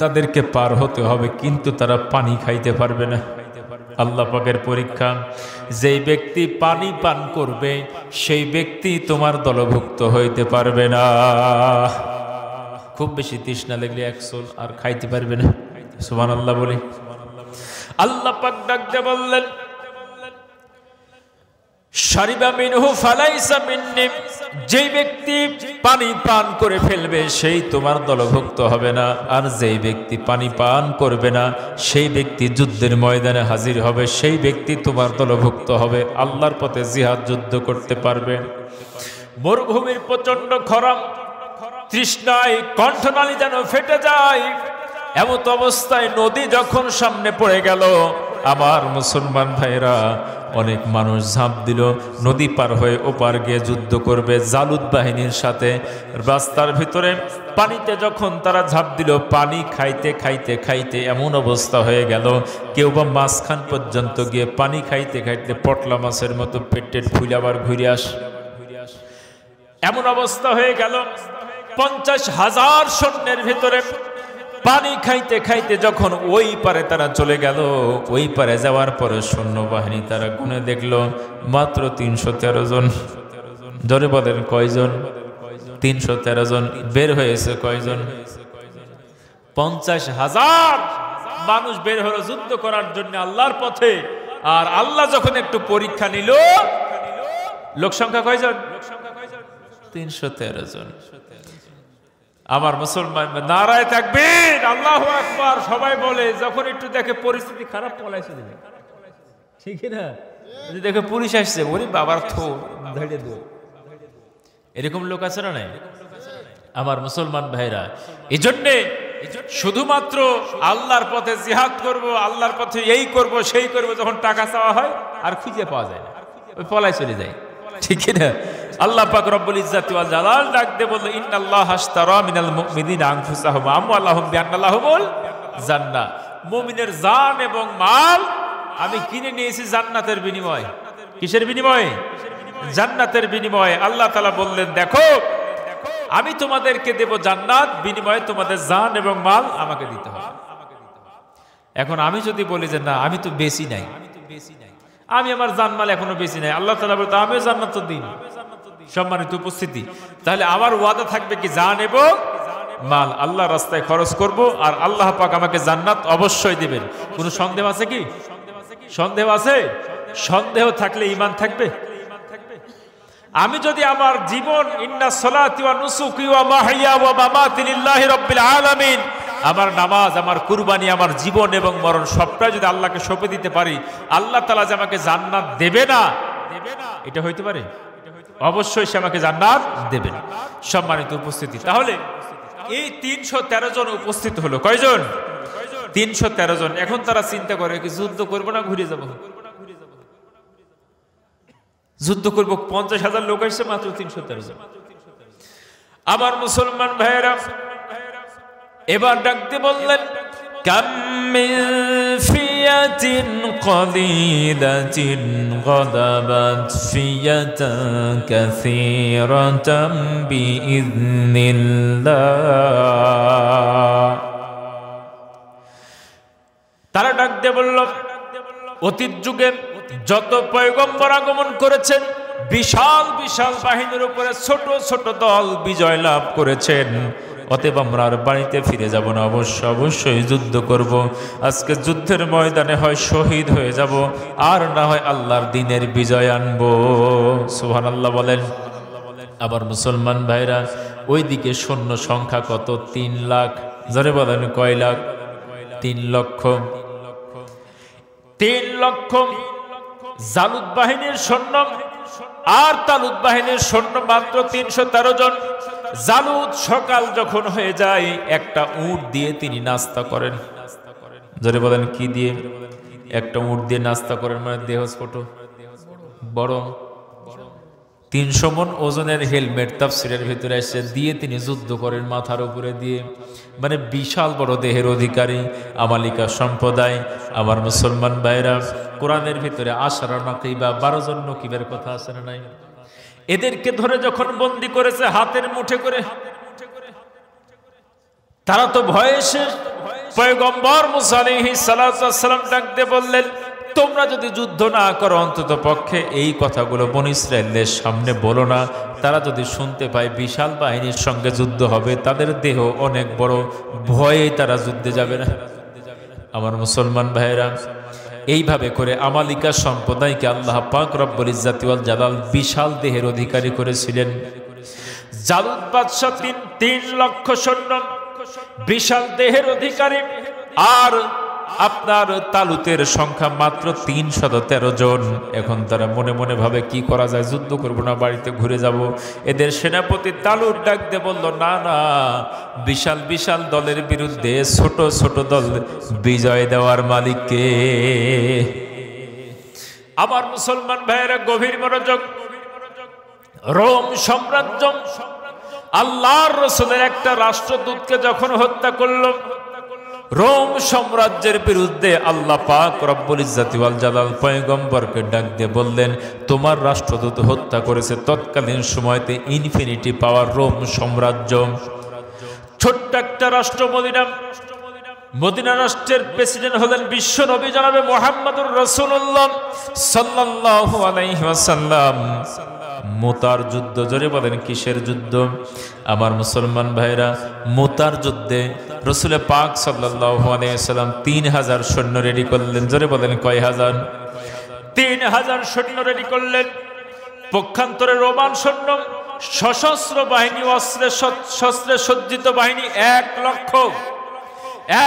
তাদেরকে পার হতে হবে, কিন্তু তারা পানি খাইতে পারবে না। আল্লাহ পাকের পরীক্ষা। যেই ব্যক্তি পানি পান করবে সেই ব্যক্তি তোমার দলভুক্ত হইতে পারবে না। খুব বেশি তৃষ্ণা লাগলে এক সোল আর খাইতে পারবে না। সুবহানাল্লাহ বলি। আল্লাহ পাক ডাক দিয়ে বললেন, শারিবা মিনহু ফালাইসা মিন্নি। যেই ব্যক্তি পানি পান করে ফেলবে সেই তোমার দলভুক্ত হবে না, আর যেই ব্যক্তি পানি পান করবে না সেই ব্যক্তি যুদ্ধের ময়দানে হাজির হবে, সেই ব্যক্তি তোমার দলভুক্ত হবে, আল্লাহর পথে জিহাদ যুদ্ধ করতে পারবে। মরুভূমির প্রচন্ড খরা, তৃষ্ণায় কণ্ঠনালী যেন ফেটে যায়। এমত অবস্থায় নদী যখন সামনে পড়ে গেল, আমার মুসলমান ভাইরা, অনেক মানুষ ঝাঁপ দিল নদী পার হয়ে ওপার গিয়ে যুদ্ধ করবে জালুত বাহিনীর সাথে। রাস্তার ভিতরে পানিতে যখন তারা ঝাঁপ দিল, পানি খাইতে খাইতে খাইতে এমন অবস্থা হয়ে গেল, কেউ বা মাঝখান পর্যন্ত গিয়ে পানি খাইতে খাইতে পটলা মাছের মতো পেটে ফুলে আবার ঘুরে আস। এমন অবস্থা হয়ে গেল 50,000 সৈন্যের ভিতরে পানি খাইতে খাইতে যখন ওই পারে তারা চলে গেল, ওই পারে যাওয়ার পরে সৈন্যবাহিনী তারা গুনে দেখলো মাত্র 313 জন। জোরে বলেন কয়জন? 313 জন। বের হয়েছে কয়জন? 50,000 মানুষ বের হলো যুদ্ধ করার জন্য আল্লাহর পথে। আর আল্লাহ যখন একটু পরীক্ষা নিল, লোক সংখ্যা কয়জন? 313 জন। আমার মুসলমান নারায়ে তাকবীর, আল্লাহু আকবার সবাই বলে। যখন একটু দেখে পরিস্থিতি খারাপ, পলাইছে দিবে, ঠিক না? যদি দেখে পুলিশ আসছে, ওরে বাবার থো ধরে দো, এরকম লোক আছে না নাই? আমার মুসলমান ভাইরা, এজন্যে শুধুমাত্র আল্লাহর পথে জিহাদ করব, আল্লাহর পথে এই করব সেই করব, যখন টাকা চাওয়া হয় আর খুঁজে পাওয়া যায় না, ওই পলাই চলে যায়। ঠিক না? আল্লাহ পাক রব্বুল ইজ্জাতি ওয়াল জালাল ডাক দিয়ে বলল, ইন্নাল্লাহা আশতারা মিনাল মুমিনিনা আনফুসাহুম ওয়া আমওয়ালাহুম বিআন্না লাহুমুল জান্নাহ। মুমিনের জান এবং মাল আমি কিনে নিয়েছি জান্নাতের বিনিময়ে। কিসের বিনিময়ে? জান্নাতের বিনিময়ে। আল্লাহ তাআলা বললেন, দেখো আমি তোমাদেরকে দেব জান্নাত, বিনিময়ে তোমাদের জান এবং মাল আমাকে দিতে হবে। এখন আমি যদি বলি যে না আমি তো বেশি নাই, আমি আমার জানমাল এখনো বেশি নাই, আল্লাহ তাআলা বলতে আমিও জান্নাত তো দিন। সম্মানিত উপস্থিতি, তাহলে আমার ওয়াদা থাকবে কি জান এবং মাল আল্লাহ রাস্তায় খরচ করব, আর আল্লাহ পাক আমাকে জান্নাত অবশ্যই দিবেন। কোনো সন্দেহ আছে কি? সন্দেহ আছে? সন্দেহ থাকলে ঈমান থাকবে? আমি যদি আমার জীবন ইন্না সলাতি ওয়া নুসুকি ওয়া মাহইয়া ওয়া মামাতি লিল্লাহি রাব্বিল আলামিন, আমার নামাজ, আমার কুরবানি, আমার জীবন এবং মরণ সবটাই যদি আল্লাহকে সঁপে দিতে পারি, আল্লাহ তাআলা যে আমাকে জান্নাত দেবে না, এটা হইতে পারে? অবশ্যই সে আমাকে জান্নাত দেবেন। সম্মানিত উপস্থিতি, তাহলে এই ৩১৩ জন উপস্থিত হলো। কয়জন? ৩১৩ জন। এখন তারা চিন্তা করে কি যুদ্ধ করবো না ঘুরে যাব? যুদ্ধ করবো, ৫০,০০০ লোক আসছে, মাত্র ৩১৩ জন। আমার মুসলমান ভাইয়েরা এবার ডাকতে বললেন, কাম মিন ফিয়াতিন কালিলাতিন গাদাবাত ফিয়াতান কাসীরাতাম বিইذনিল্লাহ। তারা ডাকতে বলল, অতীত যুগে যত পয়গম্বর আগমন করেছেন, বিশাল বিশাল বাহিনীর উপরে ছোট ছোট দল বিজয় লাভ করেছেন, অতএব আমরা আর বাড়িতে ফিরে যাব না, অবশ্যই যুদ্ধ করব। আজকে যুদ্ধের ময়দানে হয় শহীদ হয়ে যাব, আর না হয় আল্লাহর দ্বীনের বিজয় আনবো। সুবহানাল্লাহ বলেন। আবার মুসলমান ভাইরা, ওইদিকে সৈন্য সংখ্যা কত? ৩ লাখ। জোরে বলেন, কয় লাখ? ৩ লক্ষ। ৩ লক্ষ জালুত বাহিনীর সৈন্য, আর তালুত বাহিনীর সৈন্য মাত্র ৩১৩ জন। জালুত সকাল যখন হয়ে যায়, একটা উট দিয়ে তিনি নাস্তা করেন। জোরে বলেন, কি দিয়ে? একটা উট দিয়ে নাস্তা করেন, মানে দেহ ছোট বড়। ৩০০ মণ ওজনের হেলমেট তাফসীরের ভিতরে এসে দিয়ে তিনি যুদ্ধ করেন মাথার উপরে দিয়ে, মানে বিশাল বড় দেহের অধিকারী আমালিকা সম্প্রদায়। আমার মুসলমান ভাইরা, কোরআনের ভিতরে 10 নাকিবা 12 জন নকিবের কথা আছে না নাই? এদেরকে ধরে যখন বন্দী করেছে হাতের মুঠে করে, তারা তো ভয়ে শেষ। পয়গম্বর মুসা আলাইহিস সালাতু ওয়াস সালাম ডাক দিয়ে বললেন, তোমরা যদি যুদ্ধ না করো, অন্তত পক্ষে এই কথাগুলো বনী ইসরাঈলের সামনে বলো না। তারা যদি শুনতে পায় বিশাল বাহিনীর সঙ্গে যুদ্ধ হবে, তাদের দেহ অনেক বড়, ভয়ে তারা যুদ্ধে যাবে না। আমার মুসলমান ভাইয়েরা, এইভাবে করে আমালিকা সম্প্রদায়কে আল্লাহ পাক রব্বুল ইজ্জাতি ওয়াল জালাল বিশাল দেহের অধিকারী করেছিলেন। জালুত বাদশা ৩ লক্ষ সৈন্য, বিশাল দেহের অধিকারী, আর আপনার তালুতের সংখ্যা মাত্র ৩১৩ জন। এখন তারা মনে মনে ভাবে কি করা যায়, যুদ্ধ করব না, বাড়িতে ঘুরে যাব। এদের সেনাপতি তালুত ডাক দিয়ে বলল, না না, বিশাল বিশাল দলের বিরুদ্ধে ছোট ছোট দল বিজয় দেওয়ার মালিককে। আমার মুসলমান ভাইয়েরা গভীর মনোযোগ। রোম সাম্রাজ্য আল্লাহর রাসূলের একটা রাষ্ট্রদূতকে যখন হত্যা করল, রোম সাম্রাজ্যের বিরুদ্ধে আল্লাহ পাক রব্বুল ইজ্জাতি ওয়াল জালাল পয়গম্বরকে ডাক দিয়ে বললেন, তোমার রাষ্ট্রদূত হত্যা করেছে তৎকালীন সময়তে ইনফিনিটি পাওয়ার রোম সাম্রাজ্য। ছোট্ট একটা রাষ্ট্র মদিনা। মদিনা রাষ্ট্রের প্রেসিডেন্ট হলেন বিশ্ব নবী জনাবে মুহাম্মদুর রাসূলুল্লাহ সাল্লাল্লাহু আলাইহি ওয়াসাল্লাম। মুতার যুদ্ধ, জোরে বলেন কিসের যুদ্ধ? আমার মুসলমান ভাইরা, মুতার যুদ্ধে রাসূল পাক সাল্লাল্লাহু আলাইহি ওয়াসাল্লাম ৩০০০ সৈন্য রেডি করলেন। জোরে বলেন কয় হাজার? ৩০০০ সৈন্য রেডি করলেন। পক্ষান্তরে রোমান সৈন্য, সশস্ত্র বাহিনী, শস্ত্রে সজ্জিত বাহিনী ১ লক্ষ।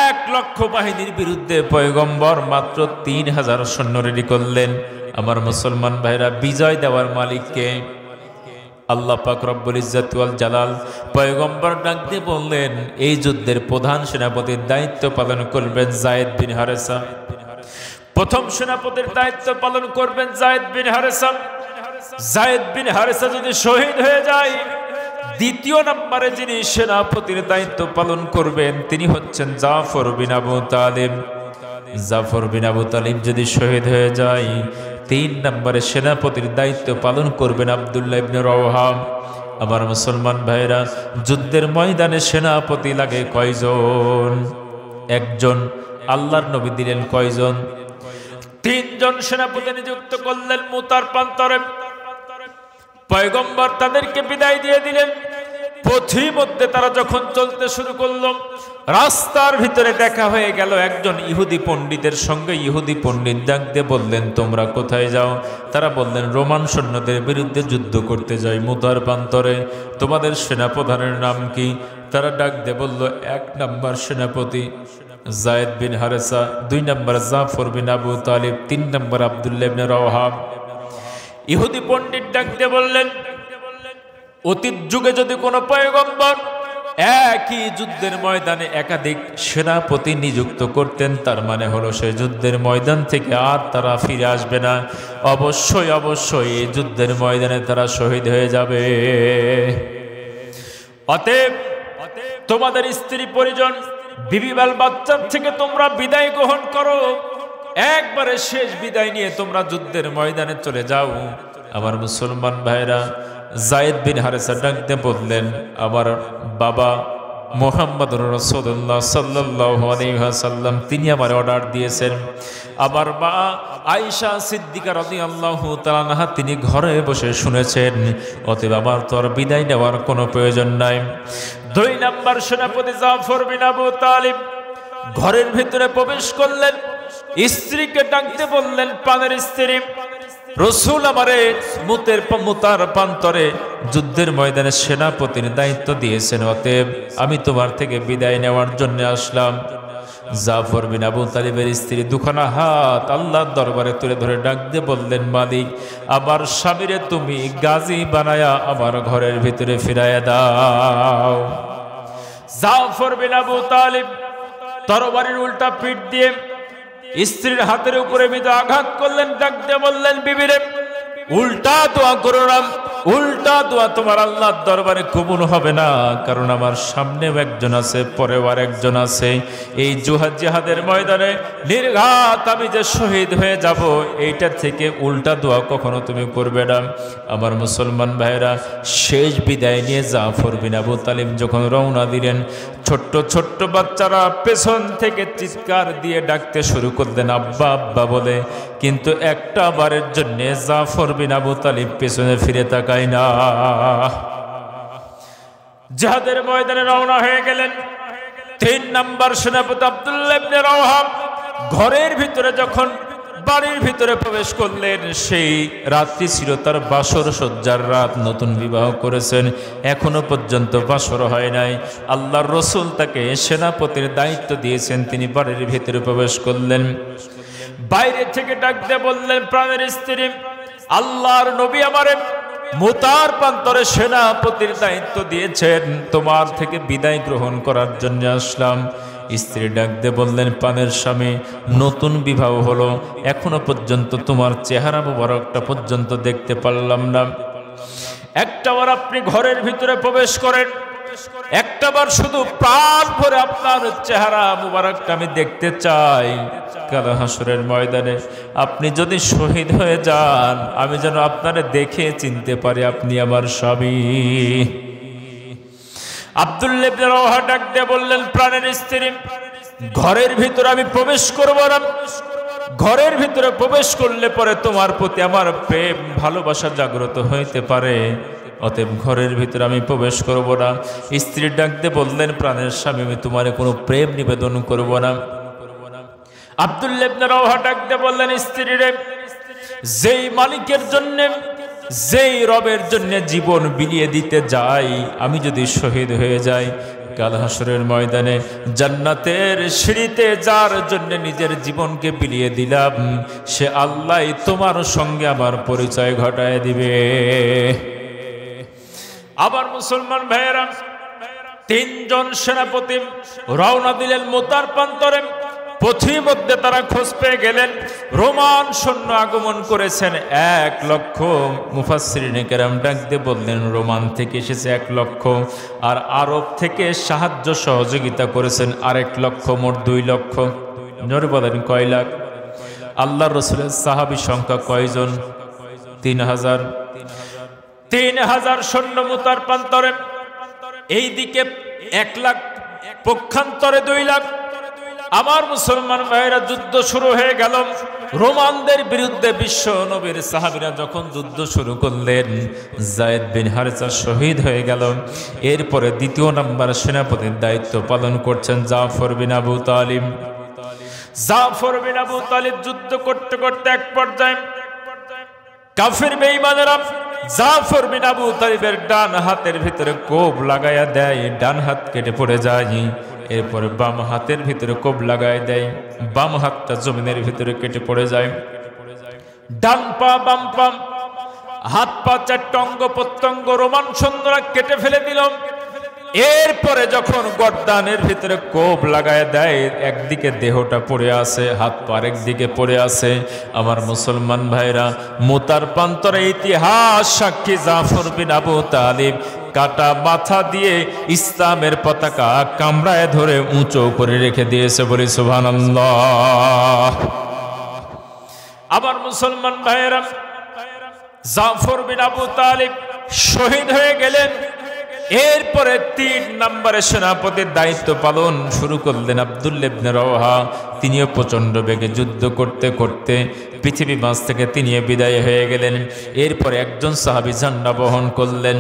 ১ লক্ষ বাহিনীর বিরুদ্ধে পয়গম্বর মাত্র ৩০০০ সৈন্য রেডি করলেন। আমার মুসলমান ভাইরা, বিজয় দেওয়ার মালিককে আল্লাহ পাক রব্বুল ইজ্জাতি ওয়াল জালাল। পয়গম্বর ডাক দিয়ে বললেন, এই যুদ্ধের প্রধান সেনাপতির দায়িত্ব পালন করবেন যায়েদ বিন হারেসা। প্রথম সেনাপতির দায়িত্ব পালন করবেন যায়েদ বিন হারেসা। যায়েদ বিন হারেসা যদি শহীদ হয়ে যায়, দ্বিতীয় নম্বরে যিনি সেনাপতির দায়িত্ব পালন করবেন তিনি হচ্ছেন জাফর বিন আবু তালিব। জাফর বিন আবু তালিব যদি শহীদ হয়ে যায়, 3 নম্বরে সেনাপতির দায়িত্ব পালন করবেন আব্দুল্লাহ ইবনে রওহা। আমার মুসলমান ভাইরা, যুদ্ধের ময়দানে সেনাপতি লাগে কয়জন? একজন। আল্লাহর নবী দিলেন কয়জন? 3 জন সেনাপতি নিযুক্ত করলেন মুতার প্রান্তরে। পয়গম্বর তাদেরকে বিদায় দিয়ে দিলেন। পথিমধ্যে তারা যখন চলতে শুরু করলো, রাস্তার ভিতরে দেখা হয়ে গেল একজন ইহুদি পণ্ডিতের সঙ্গে। ইহুদি পণ্ডিত ডাক দিয়ে বললেন, তোমরা কোথায় যাও? তারা বললেন, রোমান সৈন্যদের বিরুদ্ধে যুদ্ধ করতে যাই মুতার প্রান্তরে। তোমাদের সেনাপ্রধানের নাম কি? তারা ডাক দিয়ে বলল, 1 নম্বর সেনাপতি যায়েদ বিন হারেসা, 2 নম্বর জাফর বিন আবু তালিব, 3 নম্বর আব্দুল্লাহ ইবনে রওহা। ইহুদি পণ্ডিত ডাক দিয়ে বললেন, অতীত যুগে যদি কোনো পয়গম্বর একই যুদ্ধের ময়দানে একাধিক সেনাপতি নিযুক্ত করতেন, তার মানে হলো সেই যুদ্ধের ময়দান থেকে আর তারা ফিরে আসবে না। অবশ্যই অবশ্যই এই যুদ্ধের ময়দানে তারা শহীদ হয়ে যাবে। অতএব তোমাদের স্ত্রী পরিজন, বিবি বাল বাচ্চার থেকে তোমরা বিদায় গ্রহণ করো। একবারে শেষ বিদায় নিয়ে তোমরা যুদ্ধের ময়দানে চলে যাও। আমার মুসলমান ভাইরা, যায়েদ বিন হারেসা ডাক দিয়ে বললেন, আমার বাবা মুহাম্মদুর রাসূলুল্লাহ সাল্লাল্লাহু আলাইহি ওয়াসাল্লাম তিনি আমার অর্ডার দিয়েছেন। আমার মা আয়েশা সিদ্দিকা রাদিয়াল্লাহু তাআলা আনহা তিনি ঘরে বসে শুনেছেন। অতএব আমার তো আর বিদায় নেওয়ার কোনো প্রয়োজন নাই। 2 নম্বর সেনাপতি জাফর বিন আবু তালিব ঘরের ভিতরে প্রবেশ করলেন। স্ত্রীকে ডাকতে বললেন, প্রাণের স্ত্রী, রাসূল আমারে মুতার প্রান্তরে যুদ্ধের ময়দানে সেনাপতির দায়িত্ব দিয়েছেন। অতএব আমি তোমার থেকে বিদায় নেওয়ার জন্য আসলাম। জাফর বিন আবু তালিবের স্ত্রী দুখানা হাত আল্লাহর দরবারে তুলে ধরে ডাক দিয়ে বললেন, মালিক, আমার স্বামীরে তুমি গাজী বানায়া আমার ঘরের ভিতরে ফিরাইয়া দাও। জাফর বিন আবু তালিব তরবারির উল্টা পিঠ দিয়ে স্ত্রীর হাতের উপরে মৃদু আঘাত করলেন। ডাক দিয়ে বললেন, বিবিরে, উল্টা দোয়া করো না, উল্টা দোয়া তোমার আল্লাহর দরবারে কবুল হবে না। কারণ আমার সামনেও একজন আছে, পরেও আর একজন আছে। এই জিহাদের ময়দানে নির্ঘাত আমি যে শহীদ হয়ে যাব, এইটা থেকে উল্টা দোয়া কখনো তুমি করবে না। আমার মুসলমান ভাইরা, শেষ বিদায় নিয়ে জাফর বিন আবু তালিব যখন রওনা দিলেন, ছোট্ট ছোট্ট বাচ্চারা পেছন থেকে চিৎকার দিয়ে ডাকতে শুরু করলেন, আব্বা আব্বা বলে। কিন্তু একটা বারের জন্য জাফর বিন আবু তালিব পেছনে ফিরে তাকায় না। জিহাদের ময়দানে রওনা হয়ে গেলেন। 3 নম্বর সেনাপতি আব্দুল্লাহ ইবনে রওহা ঘরের ভিতরে যখন বাড়ির ভিতরে প্রবেশ করলেন, সেই রাত্রি ছিল তার বাসর সজ্জার রাত। নতুন বিবাহ করেছেন, এখনো পর্যন্ত বাসর হয় নাই। আল্লাহর রাসূল তাকে সেনাপতির দায়িত্ব দিয়েছেন, তিনি বাড়ির ভিতরে প্রবেশ করলেন। বাইরে থেকে ডাক দিয়ে বললেন, প্রাণের স্ত্রী, আল্লাহর নবী আমারে মুতার প্রান্তরে সেনাপতির দায়িত্ব দিয়েছেন, তোমার থেকে বিদায় গ্রহণ করার জন্য আসলাম। স্ত্রী ডাক দিয়ে বললেন, প্রাণের স্বামী, নতুন বিবাহ হলো, এখনো পর্যন্ত তোমার চেহারা মুবারকটা পর্যন্ত দেখতে পারলাম না। একটাবার আপনি ঘরের ভিতরে প্রবেশ করেন, একটাবার শুধু প্রাণ ভরে আপনার চেহারা মুবারকটা আমি দেখতে চাই। কাল হাসরের ময়দানে আপনি যদি শহীদ হয়ে যান, আমি যেন আপনারে দেখে চিনতে পারি আপনি আমার স্বামী। আব্দুল্লাহ ইবনে রওহা ডাক দিয়ে বললেন, প্রাণের স্ত্রী, ঘরের ভিতরে আমি প্রবেশ করব না। ঘরের ভিতরে প্রবেশ করলে পরে তোমার প্রতি আমার প্রেম ভালোবাসা জাগ্রত হইতে পারে। অতএব ঘরের ভিতরে আমি প্রবেশ করব না। স্ত্রী ডাক দিয়ে বললেন, প্রাণের স্বামী, আমি তোমার কোনো প্রেম নিবেদন করব না। আব্দুল্লাহ ইবনে রওহা ডাক দিয়ে বললেন, স্ত্রীরে, যেই মালিকের জন্য, যেই রবের জন্য জীবন বিলিয়ে দিতে যাই, আমি যদি শহীদ হয়ে যাই, কাল হাসরের ময়দানে জান্নাতের সিঁড়িতে যার জন্য নিজের জীবনকে বিলিয়ে দিলাম, সে আল্লাহ তোমার সঙ্গে আমার পরিচয় ঘটায় দিবে। আবার মুসলমান ভাইয়েরা, 3 জন সেনাপতি রওনা দিলেন মুতার প্রান্তরে। পথির মধ্যে তারা খোঁজ পেয়ে গেলেন রোমান সৈন্য আগমন করেছেন 1 লক্ষ। মুফাসসিরিনে কেরাম ডাক দিয়ে বললেন রোমান থেকে এসেছে 1 লক্ষ, আর আরব থেকে সাহায্য সহযোগিতা করেছেন 1 লক্ষ, মোট 2 লক্ষ। জোরে বলেন কয় লাখ? আল্লাহর রাসূলের সাহাবী সংখ্যা কয়জন? 3000। 3000 সৈন্য মুতার প্রান্তরে, এইদিকে 1 লাখ, পক্ষান্তরে 2 লাখ। আমার মুসলমান ভাইরা, যুদ্ধ শুরু হয়ে গেল রোমানদের বিরুদ্ধে। বিশ্ব নবীর সাহাবীরা যখন যুদ্ধ শুরু করলেন, যায়েদ বিন হারেসা শহীদ হয়ে গেল। এরপরে দ্বিতীয় নাম্বার সেনাপতির দায়িত্ব পালন করছেন জাফর বিন আবু তালিব। জাফর বিন আবু তালিব যুদ্ধ করতে করতে এক পর্যায়ে কাফির বেঈমানেরা জাফর বিন আবু তালিবের ডান হাতের ভিতরে কোপ লাগায়া দেয়, ডান হাত কেটে পড়ে যায়। এরপরে বাম হাতের ভিতরে কোপ লাগায় দেয়, বাম হাতটা জমিনের ভিতরে কেটে পড়ে যায়। ডান পা বাম পা হাত পা 4টা অঙ্গ প্রত্যঙ্গ রোমান সৈন্যরা কেটে ফেলে দিল। এরপরে যখন গর্দানের ভিতরে কোপ লাগায় দেয়, একদিকে দেহটা পড়ে আছে, হাত পা একদিকে পড়ে আছে। আমার মুসলমান ভাইরা, মুতার প্রান্তরে ইতিহাস সাক্ষী জাফর বিন আবু তালিব কাটা মাথা দিয়ে ইসলামের পতাকা কামড়ায় ধরে উঁচু করে রেখে দিয়েছে, বলি সুবহানাল্লাহ। আমার মুসলমান ভাইরা, জাফর বিন আবু তালিব শহীদ হয়ে গেলেন। এরপরে 3 নম্বরে সেনাপতির দায়িত্ব পালন শুরু করলেন আব্দুল্লাহ ইবনে রওহা। তিনিও প্রচন্ড বেগে যুদ্ধ করতে করতে পৃথিবী মাঝ থেকে তিনিও বিদায় হয়ে গেলেন। এরপরে একজন সাহাবী ঝান্ডা বহন করলেন।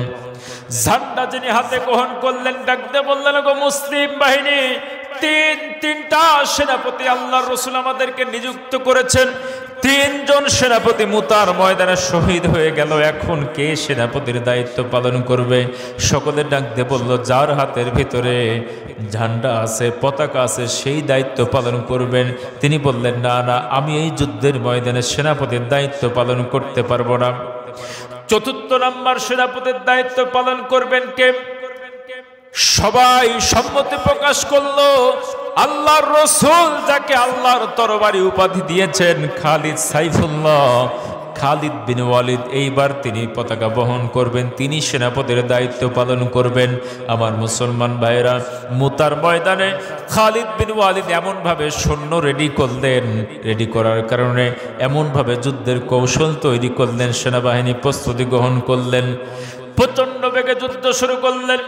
ঝান্ডা যিনি হাতে গ্রহণ করলেন, ডাকতে বললেন, গো মুসলিম বাহিনী, তিনটা সেনাপতি আল্লাহর রাসূল আমাদেরকে নিযুক্ত করেছেন। 3 জন সেনাপতি মুতার ময়দানে শহীদ হয়ে গেল। এখন কে সেনাপতির দায়িত্ব পালন করবে? সকলে ডাক দিয়ে বলল, যার হাতের ভিতরে ঝান্ডা আছে, পতাকা আছে, সেই দায়িত্ব পালন করবেন। তিনি বললেন, না না, আমি এই যুদ্ধের ময়দানে সেনাপতির দায়িত্ব পালন করতে পারবো না। 4র্থ নাম্বার সেনাপতির দায়িত্ব পালন করবেন কে? সবাই সম্মতি প্রকাশ করলো। আল্লাহর রাসূল যাকে আল্লাহর তরবারি উপাধি দিয়েছেন, খালিদ সাইফুল্লাহ, খালিদ বিন ওয়ালিদ, এইবার তিনি পতাকা বহন করবেন, তিনি সেনাপতির দায়িত্ব পালন করবেন। আমার মুসলমান ভাইরা, মুতার ময়দানে খালিদ বিন ওয়ালিদ এমনভাবে সৈন্য রেডি করলেন, রেডি করার কারণে এমনভাবে যুদ্ধের কৌশল তৈরি করলেন, সেনাবাহিনী প্রস্তুতি গ্রহণ করলেন, প্রচন্ড বেগে যুদ্ধ শুরু করলেন।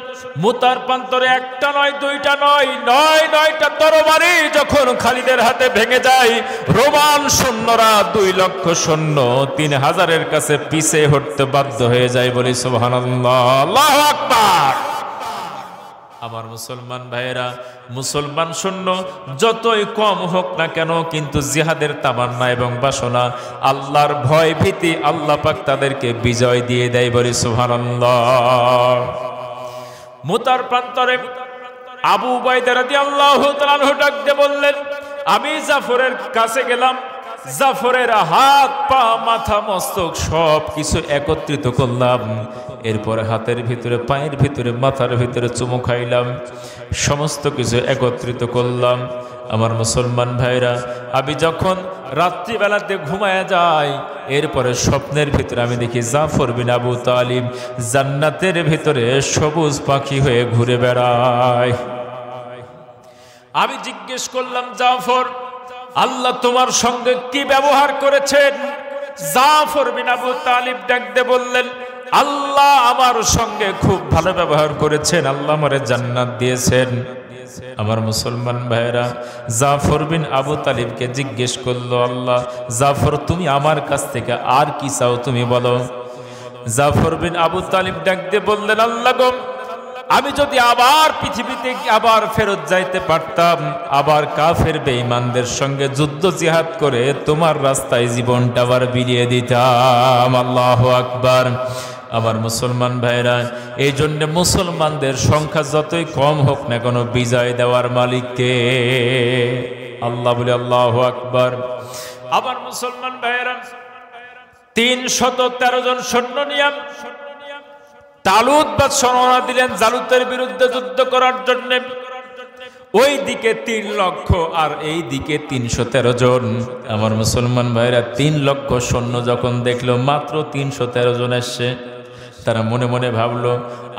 মুতার প্রান্তরে 1টা নয়, 2টা নয়, 9টা তরবারি যখন খালিদের হাতে ভেঙে যায়, রোমান সৈন্যরা 2 লক্ষ সৈন্য 3000-এর কাছে পিছে হটতে বাধ্য হয়ে যায়, বলি সুবহানাল্লাহ, আল্লাহু আকবার। আমার মুসলমান ভাইয়েরা, মুসলমান সৈন্য যতই কম হোক না কেন, কিন্তু জিহাদের তামান্না এবং বাসনা, আল্লাহর ভয় ভীতি, আল্লাহ পাক তাদেরকে বিজয় দিয়ে দেয়, বলি সুবহানাল্লাহ। মুতার প্রান্তরে আবু উবাইদা রাদিয়াল্লাহু তাআলা আনহু ডাক দিয়ে বললেন, আমি জাফরের কাছে গেলাম, জাফরের হাত পা মাথা মস্তক সব কিছু একত্রিত করলাম। এরপরে হাতের ভিতরে, পায়ের ভিতরে, মাথার ভিতরে চুমু খাইলাম, সমস্ত কিছু একত্রিত করলাম। আমার মুসলমান ভাইরা, আমি যখন রাত্রিবেলাতে ঘুমায়া যাই, এরপরে স্বপ্নের ভিতরে আমি দেখি জাফর বিন আবু তালিব জান্নাতের ভিতরে সবুজ পাখি হয়ে ঘুরে বেড়ায়। আমি জিজ্ঞেস করলাম, জাফর, আল্লাহ তোমার সঙ্গে কি ব্যবহার করেছেন? জাফর বিন আবু তালিব ডাকতে বললেন, আল্লাহ আমার সঙ্গে খুব ভালো ব্যবহার করেছেন, আল্লাহ আমারে জান্নাত দিয়েছেন। আমার মুসলমান ভাইরা, জাফর বিন আবু তালিবকে জিজ্ঞেস করলো, আল্লাহ, জাফর তুমি আমার কাছ থেকে আর কি চাও তুমি বলো। জাফর বিন আবু তালিব ডাকতে বললেন, আল্লাহ গো, আমি যদি আবার পৃথিবীতে আবার ফেরত যাইতে পারতাম, আবার কাফের বেঈমানদের সঙ্গে যুদ্ধ জিহাদ করে তোমার রাস্তায় জীবনটা আবার বিলিয়ে দিতাম। আল্লাহু আকবার। আমার মুসলমান ভাইরা, এই জন্য মুসলমানদের সংখ্যা যতই কম হোক না কেন, বিজয় দেওয়ার মালিককে আল্লাহ, বলে আল্লাহু আকবার। আমার মুসলমান ভাইরা, 313 জন সৈন্য নিয়ে তালুত বাদশা রওনা দিলেন জালুতের বিরুদ্ধে যুদ্ধ করার জন্য। ওই দিকে 3 লক্ষ আর এই দিকে 313 জন। আমার মুসলমান ভাইরা 3 লক্ষ সৈন্য যখন দেখলো মাত্র 313 জন এসছে, তারা মনে মনে ভাবলো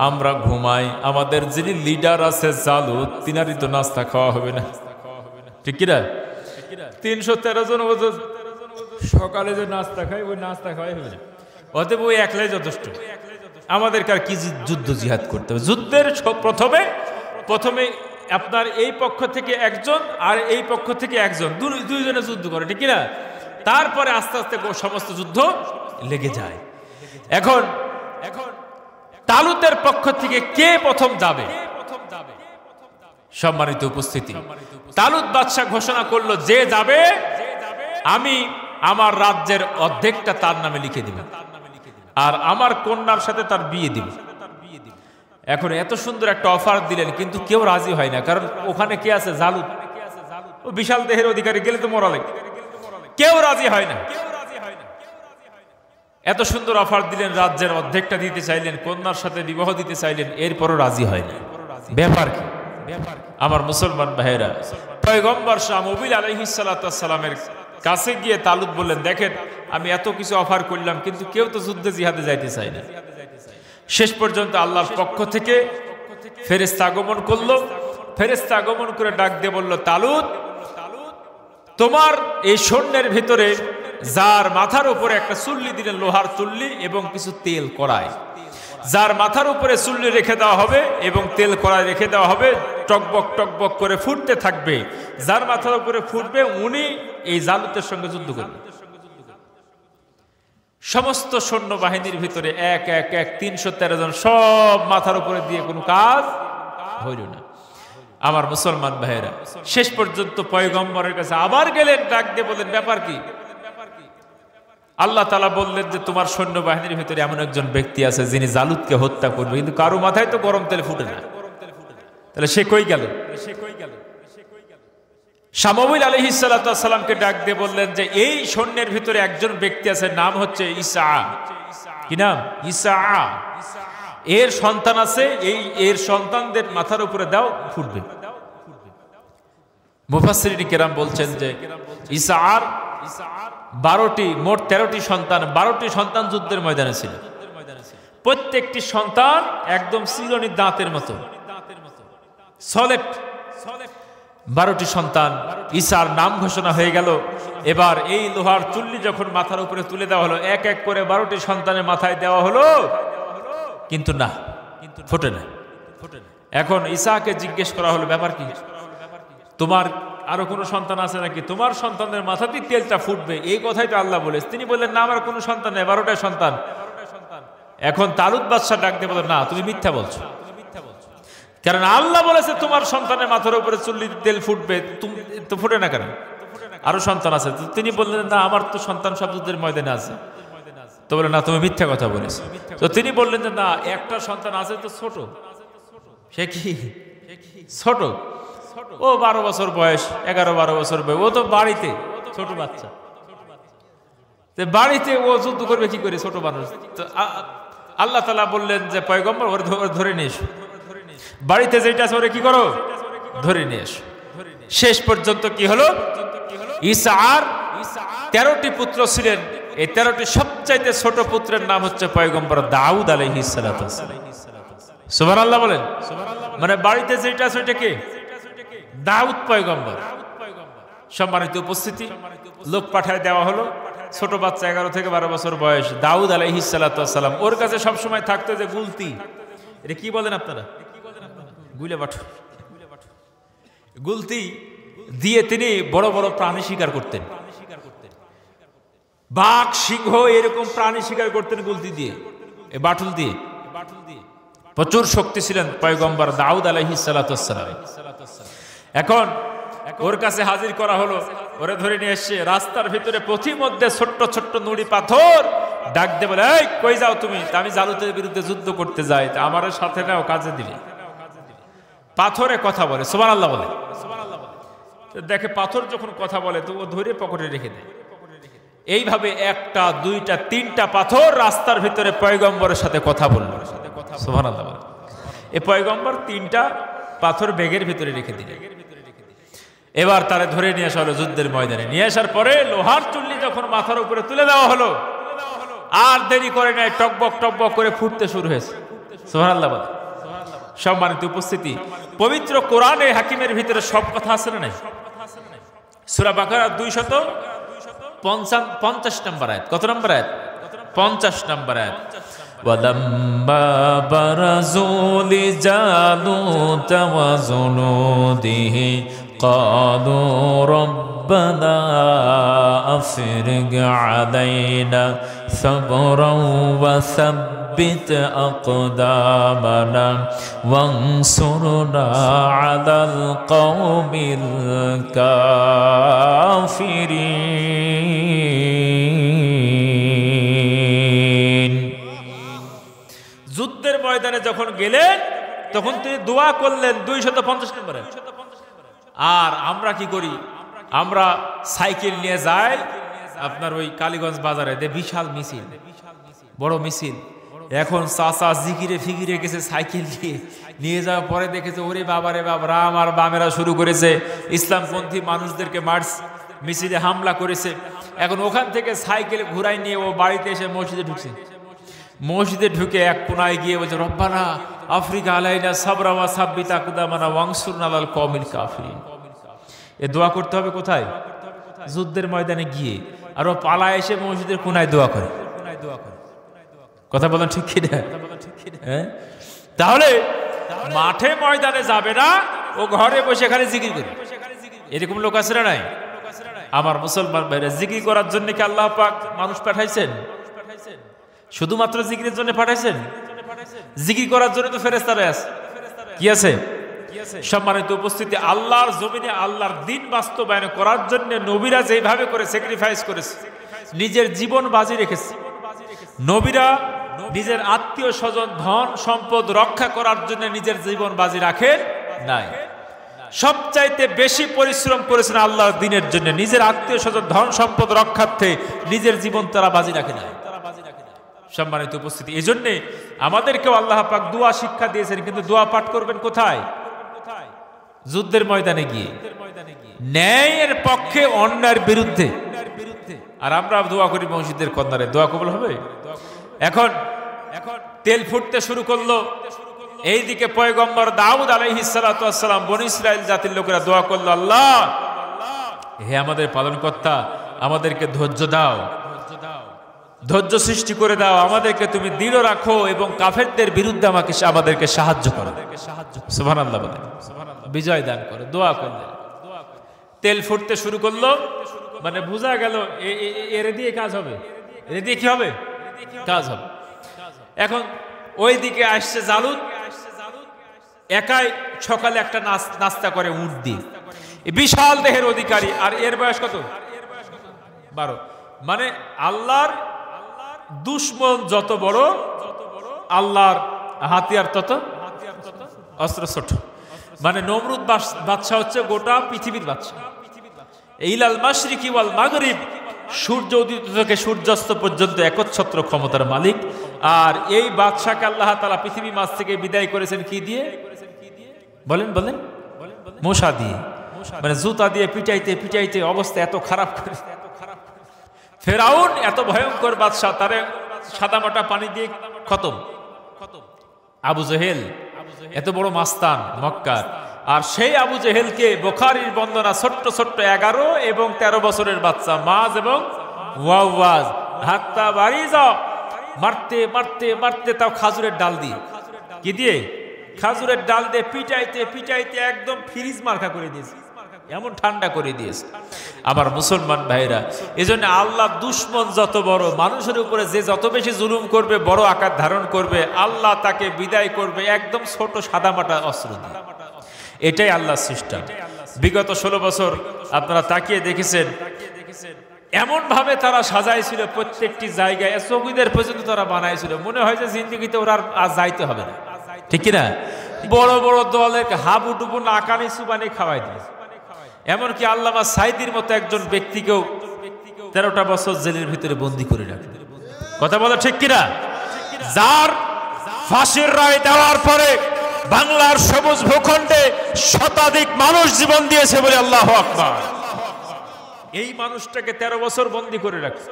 আমরা ঘুমাই, আমাদের যিনি লিডার আছে জালুত, তিনারই তো নাস্তা খাওয়া হবে না, ঠিক কিনা? 313 জন সকালে যে নাস্তা খায় ওই নাস্তা খাওয়াই হবে না, অতএব ওই একলাই যথেষ্ট। আমাদের কার কি যুদ্ধ জিহাদ করতে হবে? যুদ্ধের প্রথমে আপনার এই পক্ষ থেকে একজন আর এই পক্ষ থেকে একজন, দুইজনে যুদ্ধ করে, ঠিক কিনা? তারপরে আস্তে আস্তে সমস্ত যুদ্ধ লেগে যায়। এখন তালুতের পক্ষ থেকে কে প্রথম যাবে? সম্মানিত উপস্থিতি, তালুত বাদশা ঘোষণা করলো যে যাবে আমি আমার রাজ্যের অর্ধেকটা তার নামে লিখে দিব আর আমার কন্যার সাথে তার বিয়ে দিব। এখন এত সুন্দর একটা অফার দিলেন, কিন্তু কেউ রাজি হয় না, কারণ ওখানে কে আছে? জালুত, ও বিশাল দেহের অধিকারী, গেলে তো মরা লাগে। কেউ রাজি হয় না। এত সুন্দর অফার দিলেন, রাজ্যের অর্ধেকটা দিতে চাইলেন, কন্যার সাথে বিবাহ দিতে চাইলেন, এরপরও রাজি হয় না। ব্যাপার কি? আমার মুসলমান ভাইয়েরা, পয়গম্বর শামউবিল আলাইহিস সালাতু ওয়াস সালামের কাছে গিয়ে তালুত বললেন, দেখেন আমি এত কিছু অফার করলাম, কিন্তু কেউ তো যুদ্ধে জিহাদে যাইতে চায় না। শেষ পর্যন্ত আল্লাহর পক্ষ থেকে ফেরেশতা আগমন করলো। ফেরেশতা আগমন করে ডাক দিয়ে বলল, তালুত, তোমার এই সৈন্যের ভিতরে যার মাথার উপরে একটা চুল্লি দিলেন, লোহার চুল্লি এবং কিছু তেল কড়াই, যার মাথার উপরে চুল্লি রেখে দেওয়া হবে এবং তেল কড়াই রেখে দেওয়া হবে, টকবক টকবক করে ফুটতে থাকবে, যার মাথার উপরে ফুটবে উনি এই জালুতের সঙ্গে যুদ্ধ করবেন। সমস্ত সৈন্য বাহিনীর ভিতরে এক 313 জন, সব মাথার উপরে দিয়ে কোনো কাজ হইল না। আমার মুসলমান ভাইয়েরা, শেষ পর্যন্ত পয়গম্বরের কাছে আবার গেলেন, ডাক দিয়ে বললেন, ব্যাপার কি? আল্লাহ তাআলা বললেন যে তোমার সৈন্য বাহিনীর ভিতরে এমন একজন ব্যক্তি আছে যিনি জালুতকে হত্যা করবে, কিন্তু কারো মাথায় তো গরম তেল ফুটে না, তাহলে সে কই গেল? শামউবিল আলাইহিস সালাতু ওয়াস সালামকে ডাক দিয়ে বললেন যে এই সৈন্যের ভিতরে একজন ব্যক্তি আছে, নাম হচ্ছে ঈসা। কি নাম? ঈসা। এর সন্তান আছে, এর সন্তানদের মাথার উপরে দাও, ফুটবে। মুফাসসিরিন কিরাম বলছেন যে ঈসার 12টি, মোট 13টি সন্তান, 12টি সন্তান যুদ্ধের ময়দানে ছিল। প্রত্যেকটি সন্তান একদম চিরুনির দাঁতের মতো সলিড। 12টি সন্তান, ঈসার নাম ঘোষণা হয়ে গেল। এবার এই লোহার চুল্লি যখন মাথার উপরে তুলে দেওয়া হলো, এক এক করে 12টি সন্তানের মাথায় দেওয়া হলো, কিন্তু না, ফুটে না। এখন ঈসাকে জিজ্ঞেস করা হলো, ব্যাপার কি? তোমার আরো কোনো সন্তান আছে নাকি? তোমার সন্তানের মাথাতেই তেলটা ফুটবে, এই কথাই তো আল্লাহ বলেছে। তিনি বললেন, না, আমার কোনো সন্তান নেই, 12টা সন্তান। এখন তালুত বাদশা ডাক দিয়ে বলেন, না, তুমি মিথ্যা বলছো, কারণ আল্লাহ বলেছে তোমার সন্তানের মাথার উপরে চুল্লি তেল ফুটবে, তো ফুটে না কেন? আরো সন্তান আছে। তিনি বললেন, না, আমার তো সন্তান সব যুদ্ধের ময়দানে আছে। তো বলে, না, তুমি মিথ্যা কথা বলেছো। তো তিনি বললেন যে না, একটা সন্তান আছে, তো ছোট। সে কি ছোট? ও 12 বছর বয়স, 11-12 বছর বয়স, ও তো বাড়িতে ছোট বাচ্চা, বাড়িতে ও যুদ্ধ করবে কি করে, ছোট মানুষ। তো আল্লাহ তাআলা বললেন যে পয়গম্বর, ওরে ধরে নিয়ে এসো, বাড়িতে যেটা আছে ওরে কি করো, ধরে নিয়ে এসো। শেষ পর্যন্ত কি হলো? ঈসার 13টি পুত্র ছিলেন, এই 13টি সবচাইতে ছোট পুত্রের নাম হচ্ছে পয়গম্বর দাউদ আলাইহিস সালাতু ওয়াস সালাম। সুবহানাল্লাহ বলেন। মানে বাড়িতে যেটা আছে ওইটা কে? দাউদ পয়গম্বর। সম্মানিত উপস্থিতি, লোক পাঠায় দেওয়া হলো, ছোট বাচ্চা 11 থেকে 12 বছর বয়স, দাউদ আলাইহিস সালাতু ওয়াস সালাম। ওর কাছে সবসময় থাকতো যে গুলতি, এটা কি বলেন আপনারা? গুলে বাঠু। গুলতি দিয়ে তিনি বড় বড় প্রাণী শিকার করতেন, বাঘ, সিংহ, এরকম প্রাণী শিকার করতেন গুলতি দিয়ে, এই বাটুল দিয়ে। প্রচুর শক্তি ছিলেন পয়গম্বর দাউদ আলাইহিস সালাতু ওয়াস সালাম। এখন ওর কাছে হাজির করা হলো, ওরে ধরে নিয়ে এসে রাস্তার ভিতরে পথিমধ্যে ছোট্ট ছোট্ট নুড়ি পাথর, ডাক দিয়ে বলে, এই কই যাও তুমি? আমি জালুতের বিরুদ্ধে যুদ্ধ করতে যাই, তা আমার সাথে নাও, কাজে দিলে। পাথরে কথা বলে, সুবহানাল্লাহ বলে। দেখে পাথর যখন কথা বলে তো ও ধরে পকেটে রেখে দেয়। এইভাবে 1টা 2টা 3টা পাথর রাস্তার ভিতরে পয়গম্বরের সাথে কথা বলল, সুবহানাল্লাহ বলে। এই পয়গম্বর 3টা পাথর ব্যাগের ভিতরে রেখে দিলেন। এবার তারে ধরে নিয়ে আসা হলো যুদ্ধের ময়দানে। নিয়ে আসার পরে লোহার চুল্লি যখন মাথার উপরে তুলে দেওয়া হলো, আর দেরি করে নাই, টকবক টকবক করে ফুটতে শুরু হয়েছে। সুবহানাল্লাহ। সম্মানিত উপস্থিতি, পবিত্র কোরআনে হাকিমের ভিতরে সব কথা আছে না নাই? সূরা বাকারা 250 নম্বর আয়াত। কত নম্বর আয়াত? 50 নম্বর আয়াত। ওয়ালাম্মা বারাজু লিজালুত ওয়া জুনুদিহি ক্বালু রব্বানা আফরিগ আলাইনা সাবরান ওয়া সাব্বিত আকদামানা ওয়ানসুরনা আলাল কওমিল কাফিরিন। যুদ্ধের ময়দানে যখন গেলেন তখন তিনি দোয়া করলেন 250 নম্বরে। আর আমরা কি করি? আমরা সাইকেল নিয়ে যাই আপনার ওই কালীগঞ্জ বাজারে, বিশাল মিছিল, বড় মিছিল। এখন চাচা জিকিরে ফিকিরে গেছে সাইকেল নিয়ে যাওয়ার পরে দেখেছে ওরে বাবারে বাবা, আমার বামেরা শুরু করেছে, ইসলামপন্থী মানুষদেরকে মার্চ মিছিলে হামলা করেছে। এখন ওখান থেকে সাইকেল ঘুরাই নিয়ে ও বাড়িতে এসে মসজিদে ঢুকছে। মসজিদে ঢুকে এক কোনায় গিয়ে বলছে রব্বানা আফরিকা আলাইনা সাবরা ওয়া সাব্বিত আকদামানা ওয়ানসুরনা আলাল কওমিল কাফিরিন। এ দোয়া করতে হবে কোথায়? যুদ্ধের ময়দানে গিয়ে। আর ও পালায় এসে মসজিদের কোনায় দোয়া করে। কথা বলেন ঠিক কি না? হ্যাঁ, তাহলে মাঠে ময়দানে যাবে না, ও ঘরে বসে খালি জিকির করে। এরকম লোক আছে না নাই? আমার মুসলমান ভাইরা, জিকির করার জন্য কি আল্লাহ পাক মানুষ পাঠাইছেন? শুধুমাত্র জিকিরের জন্য পাঠাইছেন? জিকির করার জন্য তো ফেরেশতারা আছে। কি আছে? সম্মানিত উপস্থিতি, আল্লাহর জমিনে আল্লাহর দ্বীন বাস্তবায়ন করার জন্য নবীরা যেভাবে করে স্যাক্রিফাইস করেছে, নিজের জীবন বাজি রেখেছে। নবীরা নিজের আত্মীয় স্বজন ধন সম্পদ রক্ষা করার জন্য নিজের জীবন বাজি রাখেন নাই। সবচাইতে বেশি পরিশ্রম করেছেন আল্লাহর দ্বীনের জন্য, নিজের আত্মীয় স্বজন ধন সম্পদ রক্ষার্থে নিজের জীবন তারা বাজি রাখে নাই। সম্মানিত উপস্থিতি, এই জন্যে আমাদেরকেও আল্লাহ পাক দোয়া শিক্ষা দিয়েছেন। কিন্তু দোয়া পাঠ করবেন কোথায়? যুদ্ধের ময়দানে গিয়ে, ন্যায়ের পক্ষে অন্যায়ের বিরুদ্ধে। আর আমরা দোয়া করি মসজিদের কর্নারে, দোয়া কবুল হবে? এখন তেল ফুটতে শুরু করলো। এইদিকে পয়গম্বর দাউদ আলাইহিস সালাতু ওয়াস সালাম, বনী ইসরাইল জাতির লোকেরা দোয়া করলো, আল্লাহ হে আমাদের পালনকর্তা, আমাদেরকে ধৈর্য দাও, ধৈর্য সৃষ্টি করে দাও, আমাদেরকে তুমি দৃঢ় রাখো এবং কাফেরদের বিরুদ্ধে আমাদেরকে সাহায্য করো। সুবহানাল্লাহ বলেন, বিজয় দান করো। দোয়া করলেন, তেল ফুটতে শুরু করলো। মানে বোঝা গেল এর দিয়ে কাজ হবে, এর দিয়ে কি হবে? কাজ হবে। এখন ওই দিকে আসছে জালুত, একাই সকালে একটা নাস্তা করে উট দিয়ে, বিশাল দেহের অধিকারী। আর এর বয়স কত? 12। মানে আল্লাহর দুশ্মন যত বড়, আল্লাহর হাতিয়ার তত অস্ত্র ছোট। মানে নমরুদ বাদশা হচ্ছে গোটা পৃথিবীর বাদশা। ইলাল মাশরিকি ওয়াল মাগরিব, সূর্য উদিত থেকে সূর্যাস্ত পর্যন্ত একচ্ছত্র ক্ষমতার মালিক। আর এই বাদশাকে আল্লাহ তাআলা পৃথিবী মাঝ থেকে বিদায় করেছেন কি দিয়ে? বলেন বলেন, মশা দিয়ে। মানে জুতা দিয়ে পিটাইতে পিটাইতে অবস্থা এত খারাপ করে। ফেরাউন এত ভয়ঙ্কর বাদশা, তারে সাদামাটা পানি দিয়ে খতম। আবু জেহেল এত বড় মাস্তান মক্কার, আর সেই আবু জেহেলকে বুখারীর বর্ণনা ছোট্ট ছোট্ট 11 এবং 13 বছরের বাচ্চা মাজ এবং ওয়াওয়াজ হাত্তা বাড়ি যাও মারতে মারতে মারতে, তাও খাজুরের ডাল দিয়ে। কি দিয়ে? খাজুরের ডাল দিয়ে পিটাইতে পিটাইতে একদম ফ্রিজ মার্কা করে দিয়েছে, এমন ঠান্ডা করে দিয়েছে। আমার মুসলমান ভাইরা, এজন্য আল্লাহ দুশ্মন যত বড়, মানুষের উপরে যে যত বেশি জুলুম করবে, বড় আকার ধারণ করবে, আল্লাহ তাকে বিদায় করবে একদম ছোট সাদামাটা অস্ত্র দিয়ে। এটাই আল্লাহর সিস্টেম। বিগত 16 বছর আপনারা তাকিয়ে দেখেছেন, এমন ভাবে তারা সাজাইছিল প্রত্যেকটি জায়গায়, চৌকিদের পর্যন্ত তারা বানাইছিল। মনে হয় যে জিন্দগিতে ওরা আর যাইতে হবে না, ঠিক কিনা? বড় বড় দলের হাবুডুবু নাকানি সুবানি খাওয়াই দিয়েছে। এমনকি আল্লামা সাইদির মতো একজন ব্যক্তিকেও 13টা বছর জেলের ভিতরে বন্দী করে রাখে। কথা বলা ঠিক কিনা? যার ফাঁসির রায় দেওয়ার পরে বাংলার সবুজ ভূখণ্ডে শতাধিক মানুষ জীবন দিয়েছে বলে আল্লাহু আকবার। এই মানুষটাকে 13 বছর বন্দী করে রাখছে,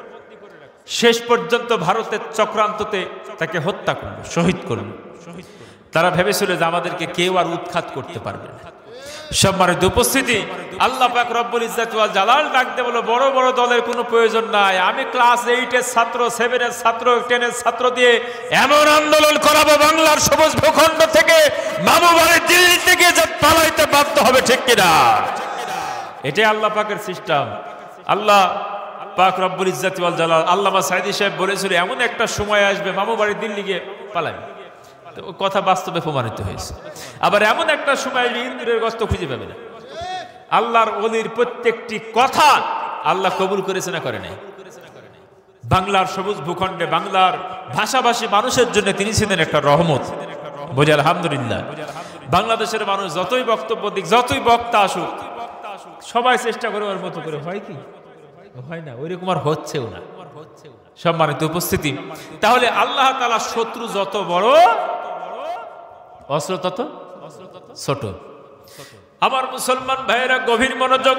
শেষ পর্যন্ত ভারতের চক্রান্ততে তাকে হত্যা করলো, শহীদ করলো। তারা ভেবেছিল যে আমাদেরকে কেউ আর উৎখাত করতে পারবে না। সম্মানিত উপস্থিতি, আল্লাহ পাক রব্বুল ইজ্জত ওয়াল জালাল ডাকতে বলো, বড় বড় দলের কোনো প্রয়োজন নাই। আমি ক্লাস 8 এর ছাত্র, 7 এর ছাত্র, 10 এর ছাত্র দিয়ে এমন আন্দোলন করাবো বাংলার সবুজ ভূখণ্ড থেকে মামু বাড়ি দিল্লি থেকে যে পালাইতে বাধ্য হবে, ঠিক কিনা? এটাই আল্লাহ পাকের সিস্টেম। আল্লাহ পাক রব্বুল ইজ্জত ওয়াল জালাল আল্লামা সাঈদী সাহেব বলেছিল এমন একটা সময় আসবে মামু বাড়ি দিল্লি গিয়ে পালাবে। কথা বাস্তবে প্রমাণিত হয়েছে। আবার এমন একটা সময় ইন্দ্রের গোশত খুঁজে পাবে না। আল্লাহর ওলির প্রত্যেকটি কথা আল্লাহ কবুল করেছে না করে নাই? বাংলার সবুজ ভূখণ্ডে বাংলার ভাষাভাষী মানুষের জন্য তিনি ছিলেন একটা রহমত। বলি আলহামদুলিল্লাহ। বাংলাদেশের মানুষ যতই বক্তব্য দিক, যতই বক্তা আসুক, সবাই চেষ্টা করে ওর মতো করে, হয় কি হয় না, ওইরকম আর হচ্ছেও না। সম্মানিত উপস্থিতি, তাহলে আল্লাহ তাআলা শত্রু যত বড়, অস্ত্র তত ছোট। আমার মুসলমান ভাইয়েরা গভীর মনোযোগ।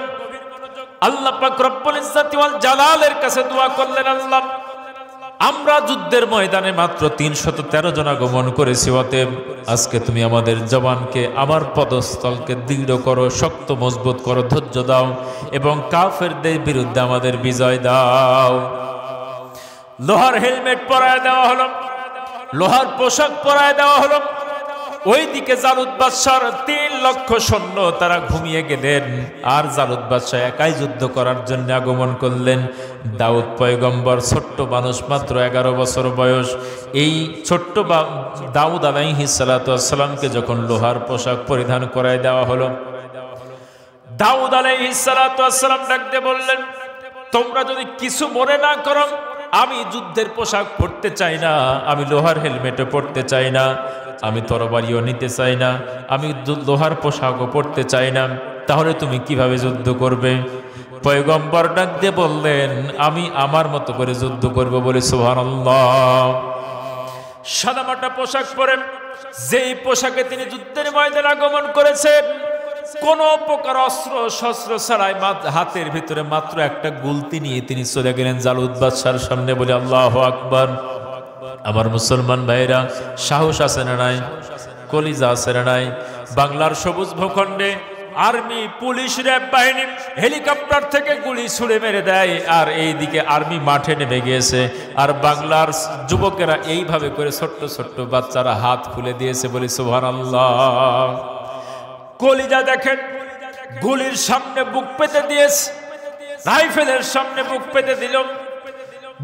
আল্লাহ পাক রব্বুল ইজ্জত ওয়াল জালালের কাছে দোয়া করলেন, আল্লাহ আমরা যুদ্ধের ময়দানে মাত্র 313 জন আগমন করেছি, অতএব আজকে তুমি আমাদের জবানকে, আমার পদস্থলকে দৃঢ় করো, শক্ত মজবুত করো, ধৈর্য দাও এবং কাফেরদের বিরুদ্ধে আমাদের বিজয় দাও। লোহার হেলমেট পরায় দেওয়া হলো, লোহার পোশাক পরায় দেওয়া হলো। ওইদিকে জালুত বাদশার 3 লক্ষ সৈন্য তারা ঘুমিয়ে গেলেন, আর জালুত বাদশাহ একাই যুদ্ধ করার জন্য আগমন করলেন। দাউদ পয়গম্বর, ছোট্ট মানুষ, মাত্র 11 বছর বয়স। এই ছোট্ট দাউদ আলাইহিস সালাতু ওয়াস সালামকে যখন লোহার পোশাক পরিধান করায় দেওয়া হলো, দাউদ আলাইহিস সালাতু ওয়াস সালাম ডাকতে বললেন, তোমরা যদি কিছু মনে না করো, আমি যুদ্ধের পোশাক পরতে চাই না, আমি লোহার হেলমেটও পরতে চাই না, আমি তরবারিও নিতে চাই না, আমি লোহার পোশাকও পরতে চাই না, তাহলে তুমি কিভাবে যুদ্ধ করবে? পয়গম্বর ডাক দিয়ে বললেন, আমি আমার মতো করে যুদ্ধ করব বলে। সুবহানাল্লাহ। সাদামাটা পোশাক পরে, যেই পোশাকে তিনি যুদ্ধের ময়দানে আগমন করেছেন, কোন প্রকার অস্ত্র শস্ত্র ছাড়াই হাতের ভিতরে মাত্র একটা গুলতি নিয়ে তিনি চলে গেলেন জালুত বাদশার সামনে। বলে আল্লাহু আকবার। আমার মুসলমান ভাইরা, সাহস আছে না নাই? কলিজা আছে না নাই? বাংলার সবুজ ভূখণ্ডে আর্মি, পুলিশ, র্যাব বাহিনী হেলিকপ্টার থেকে গুলি ছুড়ে মেরে দেয়, আর এইদিকে আর্মি মাঠে নেমে গিয়েছে, আর বাংলার যুবকেরা এইভাবে করে ছোট্ট ছোট্ট বাচ্চারা হাত খুলে দিয়েছে। বলি সুবহানাল্লাহ। কলিজা দেখেন, গুলির সামনে বুক পেতে দিয়েছে, রাইফেলের সামনে বুক পেতে দিল,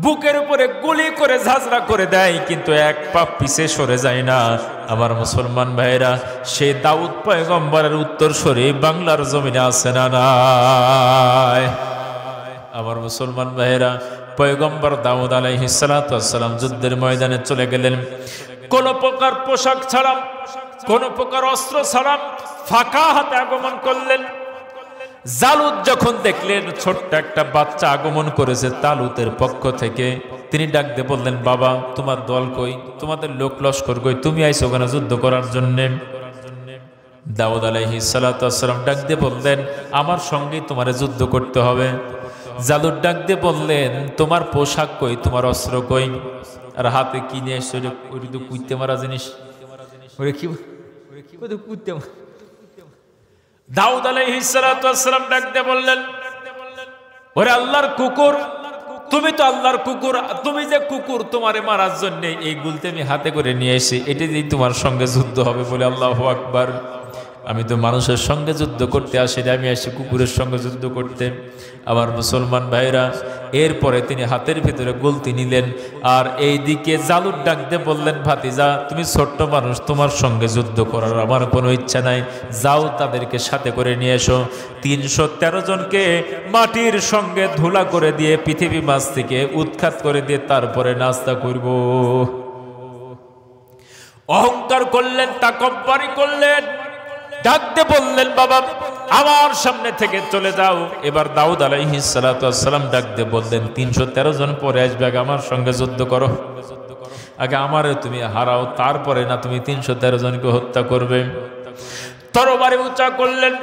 বুকের উপরে গুলি করে ঝাঁঝরা করে দেয়, কিন্তু এক পা পিছে সরে যায় না। আমার মুসলমান ভাইরা, সেই দাউদ পয়গম্বরের উত্তরসূরি বাংলার জমিনে আছে না নাই? আমার মুসলমান ভাইরা, পয়গম্বর দাউদ আলাইহিস সালাতু ওয়াস সালাম যুদ্ধের ময়দানে চলে গেলেন, কোন প্রকার পোশাক ছাড়া, কোন প্রকার অস্ত্র ছাড়া ফাঁকা হাতে আগমন করলেন। জালুত যখন দেখলেন ছোট্ট একটা বাচ্চা আগমন করেছে তালুতের পক্ষ থেকে, তিনি ডাক দিয়ে বললেন, বাবা তোমার দল কই, তোমাদের লোক লস্কর কই, তুমি আইছো কেন যুদ্ধ করার জন্য? দাউদ আলাইহিস সালাতু ওয়াস সালাম ডাক দিয়ে বললেন, আমার সঙ্গেই তোমার যুদ্ধ করতে হবে। জালুত ডাক দিয়ে বললেন, তোমার পোশাক কই, তোমার অস্ত্র কই, আর হাতে কি নিয়ে এসছো? ওই তো কুইতে মারা জিনিস, ওরে কি কুইতে। দাউদ আলাইহিস সালাতু ওয়াস সালাম ডাক দিয়ে বললেন, ওরে আল্লাহর কুকুর, তুমি তো আল্লাহর কুকুর, তুমি যে কুকুর, তোমারে মারার জন্য এই গুলতে আমি হাতে করে নিয়ে এসে, এটা দিয়ে তোমার সঙ্গে যুদ্ধ হবে। বলে আল্লাহু আকবার। আমি তো মানুষের সঙ্গে যুদ্ধ করতে আসিনি, আমি আসি কুকুরের সঙ্গে যুদ্ধ করতে। আমার মুসলমান ভাইরা, এরপরে তিনি হাতের ভিতরে গুলতি নিলেন, আর এইদিকে জালুত ডাক দিয়ে বললেন, ভাতিজা তুমি ছোট্ট মানুষ, তোমার সঙ্গে যুদ্ধ করার আমার কোনো ইচ্ছা নাই, যাও তাদেরকে সাথে করে নিয়ে এসো। 313 জনকে মাটির সঙ্গে ধুলা করে দিয়ে, পৃথিবী মাঝ থেকে উৎখাত করে দিয়ে তারপরে নাস্তা করব। অহংকার করলেন, তাকব্বুরি করলেন, ডাকতে বললেন, বাবা আমার সামনে থেকে চলে যাও। এবার দাউদ আলাইহিস সালাতু ওয়াস সালাম ডাকতে বললেন, 313 জন পরে আসবে, আমার সঙ্গে যুদ্ধ করো। আগে আমারে তুমি হারাও, তারপরে না তুমি 313 জনকে হত্যা করবে। তরবারি উঁচা করলেন,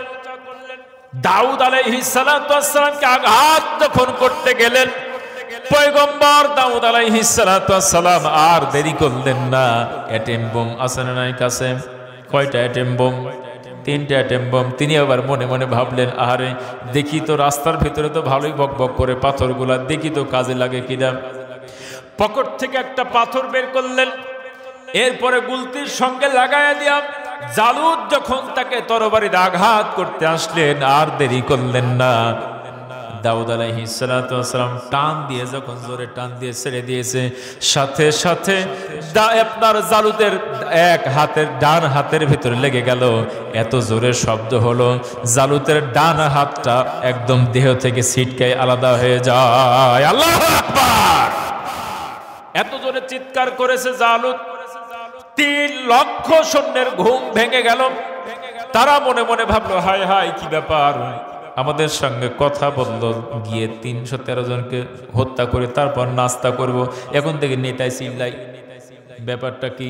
দাউদ আলাইহিস সালাতু ওয়াস সালামকে আঘাত যখন করতে গেলেন, পয়গম্বর দাউদ আলাইহিস সালাতু ওয়াস সালাম আর দেরি করলেন না। অ্যাটেম বোম আছে না নাই কাছে? কয়টা অ্যাটেম বোম? 3টা অ্যাটেম বোম। তিনি আবার মনে মনে ভাবলেন, আহারে দেখি তো রাস্তার ভিতরে তো ভালোই বকবক করে পাথরগুলা, দেখি তো কাজে লাগে কিনা। পকেট থেকে একটা পাথর বের করলেন, এরপরে গুলতির সঙ্গে লাগাইয়া দিয়া জালুত যখন তাকে তরবারির আঘাত করতে আসলেন, আর দেরি করলেন না। দাউদ আলাইহিস সালাতু ওয়াস সালাম টান দিয়ে যখন জোরে টান দিয়ে ছেড়ে দিয়েছে, সাথে সাথে আপনার জালুতের এক হাতের ডান হাতের ভিতরে লেগে গেল। এত জোরে শব্দ হলো, জালুতের ডান হাতটা একদম দেহ থেকে ছিটকায় আলাদা হয়ে যায়। আল্লাহু আকবার! এত জোরে চিৎকার করেছে জালুত, 3 লক্ষ সৈন্যের ঘুম ভেঙে গেল। তারা মনে মনে ভাবলো, হায় হায় কি ব্যাপার, আমাদের সঙ্গে কথা বলল, গিয়ে 313 জনকে হত্যা করে তারপর নাস্তা করব, এখন থেকে নেতায় চিল্লাই, ব্যাপারটা কি?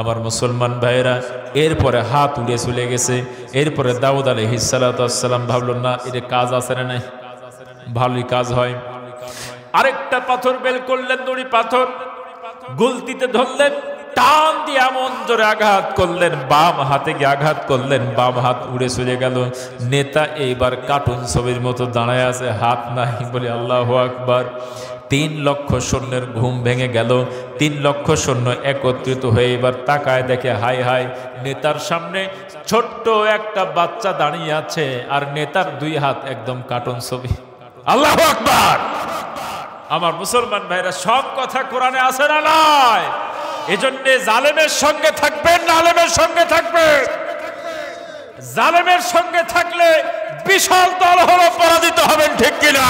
আমার মুসলমান ভাইয়েরা, এরপরে হাত উড়ে চলে গেছে। এরপরে দাউদ আলাইহিস সালাতু ওয়াস সালাম ভাবলো, না এটা কাজ আছে না নাই, ভালোই কাজ হয়। আরেকটা পাথর বের করলেন, দড়ি পাথর, গুলতিতে ধরলেন, টান দিয়ে এমন জোরে আঘাত করলেন, বাম হাতে গিয়ে আঘাত করলেন, বাম হাত উড়ে চলে গেল। নেতা এইবার কার্টুন ছবির মতো দাঁড়ায় আছে, হাত নাই বলে আল্লাহু আকবার। 3 লক্ষ সৈন্যের ঘুম ভেঙে গেল। 3 লক্ষ সৈন্য একত্রিত হয়ে এবার তাকায়, দেখে হায় হায়, নেতার সামনে ছোট্ট একটা বাচ্চা দাঁড়িয়ে আছে, আর নেতার 2 হাত একদম কার্টুন ছবি। আল্লাহু আকবার! আমার মুসলমান ভাইরা, সব কথা কোরআনে আছে না নাই? এজন্য জালেমের সঙ্গে থাকবেন না আলেমের সঙ্গে থাকবেন? জালেমের সঙ্গে থাকলে বিশাল দল হলো পরাজিত হবেন, ঠিক কিনা?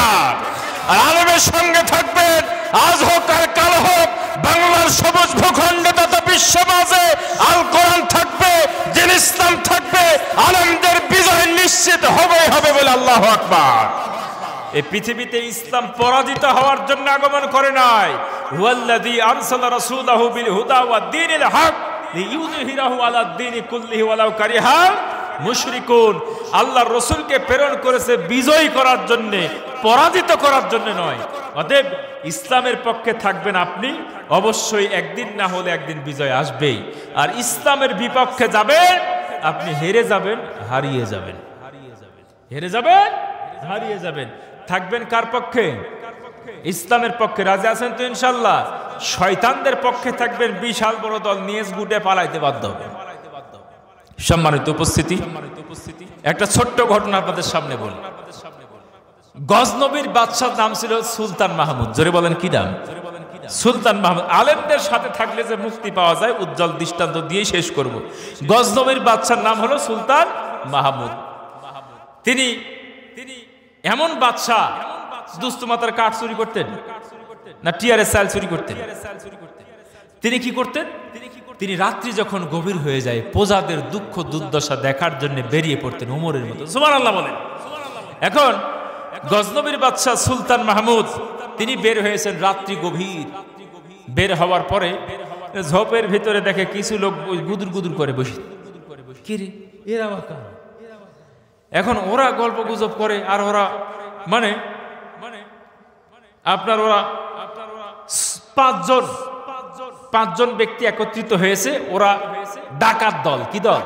আর আলেমের সঙ্গে থাকবেন, আজ হোক আর কাল হোক, বাংলার সবুজ ভূখণ্ডে তথা বিশ্ব মাঝে আল কোরআন থাকবে, দিন ইসলাম থাকবে, আলেমদের বিজয় নিশ্চিত হবে হবে বলে আল্লাহু আকবার। এই পৃথিবীতে ইসলাম পরাজিত হওয়ার জন্য আগমন করে নাই। হুয়াল্লাযী আরসালা রাসূলাহু বিল হুদা ওয়া দীনিল হক লিইয়ুযহিরাহু আলাদ দীনি কুল্লিহি ওয়ালাউ কারিহাল মুশরিকুন। আল্লাহর রাসূলকে প্রেরণ করেছে বিজয়ী করার জন্য, পরাজিত করার জন্য নয়। অতএব ইসলামের পক্ষে থাকবেন আপনি, অবশ্যই একদিন না হলে একদিন বিজয় আসবেই। আর ইসলামের বিপক্ষে যাবেন, আপনি হেরে যাবেন, হারিয়ে যাবেন। হেরে যাবেন, হারিয়ে যাবেন। থাকবেন কার পক্ষে? ইসলামের পক্ষে। রাজি আছেন তো ইনশাআল্লাহ? শয়তানদের পক্ষে থাকবেন, বিশাল বড় দল নিয়ে গুটে পালাইতে বাধ্য হবে। সম্মানিত উপস্থিতি, একটা ছোট্ট ঘটনা আপনাদের সামনে বলি। গজনবীর বাদশার নাম ছিল সুলতান মাহমুদ। জোরে বলেন কি নাম? সুলতান মাহমুদ। আলেমদের সাথে থাকলে যে মুক্তি পাওয়া যায়, উজ্জ্বল দৃষ্টান্ত দিয়ে শেষ করব। গজনবীর বাদশার নাম হলো সুলতান মাহমুদ। তিনি এমন বাদশা, দুষ্টুমাতার কাঠ চুরি করতেন না টিয়ারের চাল চুরি করতেন? তিনি কি করতেন? তিনি রাত্রি যখন গভীর হয়ে যায়, প্রজাদের দুঃখ দুর্দশা দেখার জন্য বেরিয়ে পড়তেন উমরের মতো। সুবহানাল্লাহ বলেন। এখন গজনবীর বাদশা সুলতান মাহমুদ তিনি বের হয়েছেন রাত্রি গভীর। বের হওয়ার পরে ঝোপের ভিতরে দেখে কিছু লোক গুদুর গুদুর করে বসে। কি রে এরা? এখন ওরা গল্প গুজব করে, আর ওরা মানে আপনার ওরা 5 জন ব্যক্তি একত্রিত হয়েছে। ওরা ডাকাত দল। কি দল?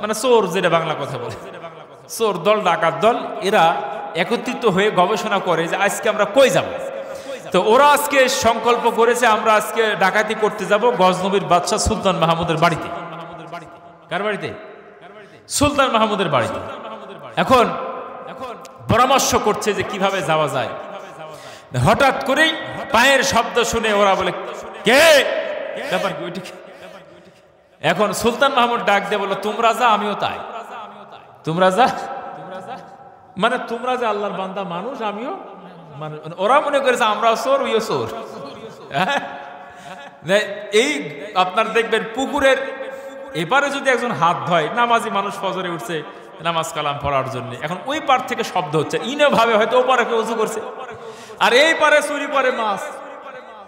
মানে চোর, যেটা বাংলা কথা বলে, চোর দল, ডাকাত দল। এরা একত্রিত হয়ে গবেষণা করে যে আজকে আমরা কই যাব। তো ওরা আজকে সংকল্প করেছে, আমরা আজকে ডাকাতি করতে যাব গজনবীর বাদশা সুলতান মাহমুদের বাড়িতে। কার বাড়িতে? সুলতান মাহমুদের বাড়িতে। এখন পরামর্শ করছে যে কিভাবে যাওয়া যায়। হঠাৎ করেই পায়ের শব্দ শুনে ওরা বলে, কে? এখন সুলতান মাহমুদ ডাক দিয়ে বলল, তোমরা যা, আমিও তাই। তোমরা যা মানে তোমরা যে আল্লাহর বান্দা মানুষ, আমিও মানুষ। ওরা মনে করেছে আমরা চোর, ওইও চোর। এই আপনার দেখবেন পুকুরের এবারে যদি একজন হাত ধয়, নামাজি মানুষ ফজরে উঠছে নামাজ কালাম পড়ার জন্য, এখন ওই পার থেকে শব্দ হচ্ছে, ইনে ভাবে হয়তো ও পারে কেউ উঁচু করছে, আর এই পারে চুরি করে মাছ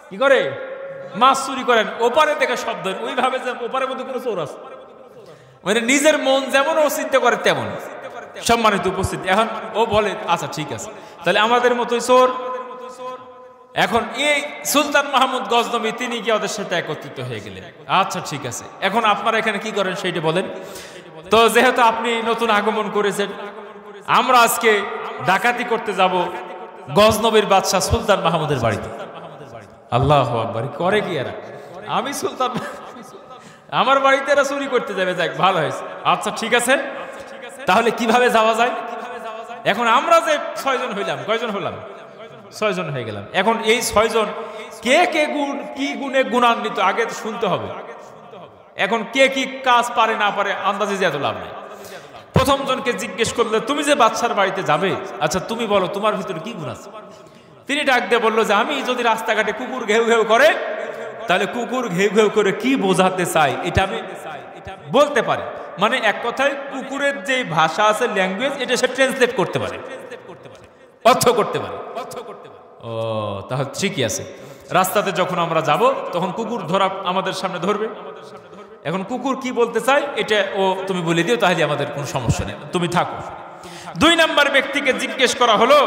কি করে মাছ চুরি করেন, ওপারে থেকে শব্দ ওইভাবে যে ওপারের মধ্যে কোনো চোর আছে, মানে নিজের মন যেমন ও চিন্তা করে তেমন। সম্মানিত উপস্থিতি, এখন ও বলে আচ্ছা ঠিক আছে, তাহলে আমাদের মতোই চোর। এখন এই সুলতান মাহমুদ গজনবী তিনি গিয়ে ওদের সাথে একত্রিত হয়ে গেলেন। আচ্ছা ঠিক আছে, এখন আপনারা এখানে কি করেন সেইটা বলেন। তো যেহেতু আপনি নতুন আগমন করেছেন, আমরা আজকে ডাকাতি করতে যাব গজনবীর বাদশাহ সুলতান মাহমুদের বাড়িতে। আল্লাহু আকবার, করে কি এরা? আমি সুলতান, আমার বাড়িতে এরা চুরি করতে যাবে, যাক ভালো হয়েছে। আচ্ছা ঠিক আছে, তাহলে কিভাবে যাওয়া যায়? এখন আমরা যে 6 জন হইলাম, কয়জন হলাম? 6 জন হয়ে গেলাম। এখন এই 6 জন কে কে গুণ কি গুণে গুণান্বিত আগে তো শুনতে হবে। এখন কে কি কাজ পারে না পারে আন্দাজে যে এত লাভ নেই। প্রথম জনকে জিজ্ঞেস করলে, তুমি যে বাদশার বাড়িতে যাবে, আচ্ছা তুমি বলো তোমার ভিতরে কি গুণ আছে? তিনি ডাক দিয়ে বললো যে আমি যদি রাস্তাঘাটে কুকুর ঘেউ ঘেউ করে, তাহলে কুকুর ঘেউ ঘেউ করে কি বোঝাতে চাই এটা আমি বলতে পারি। মানে এক কথায় কুকুরের যে ভাষা আছে, ল্যাঙ্গুয়েজ, এটা সে ট্রান্সলেট করতে পারে, অর্থ করতে পারে। ও তাহলে ঠিকই আছে। রাস্তাতে যখন আমরা যাব তখন কুকুর ধরা আমাদের সামনে ধরবে। এখন কুকুর কি বলতে চায় এটা ও তুমি বলে দিও, তাহলে আমাদের কোনো সমস্যা নেই, তুমি থাকো। 2 নাম্বার ব্যক্তিকে জিজ্ঞেস করা হলো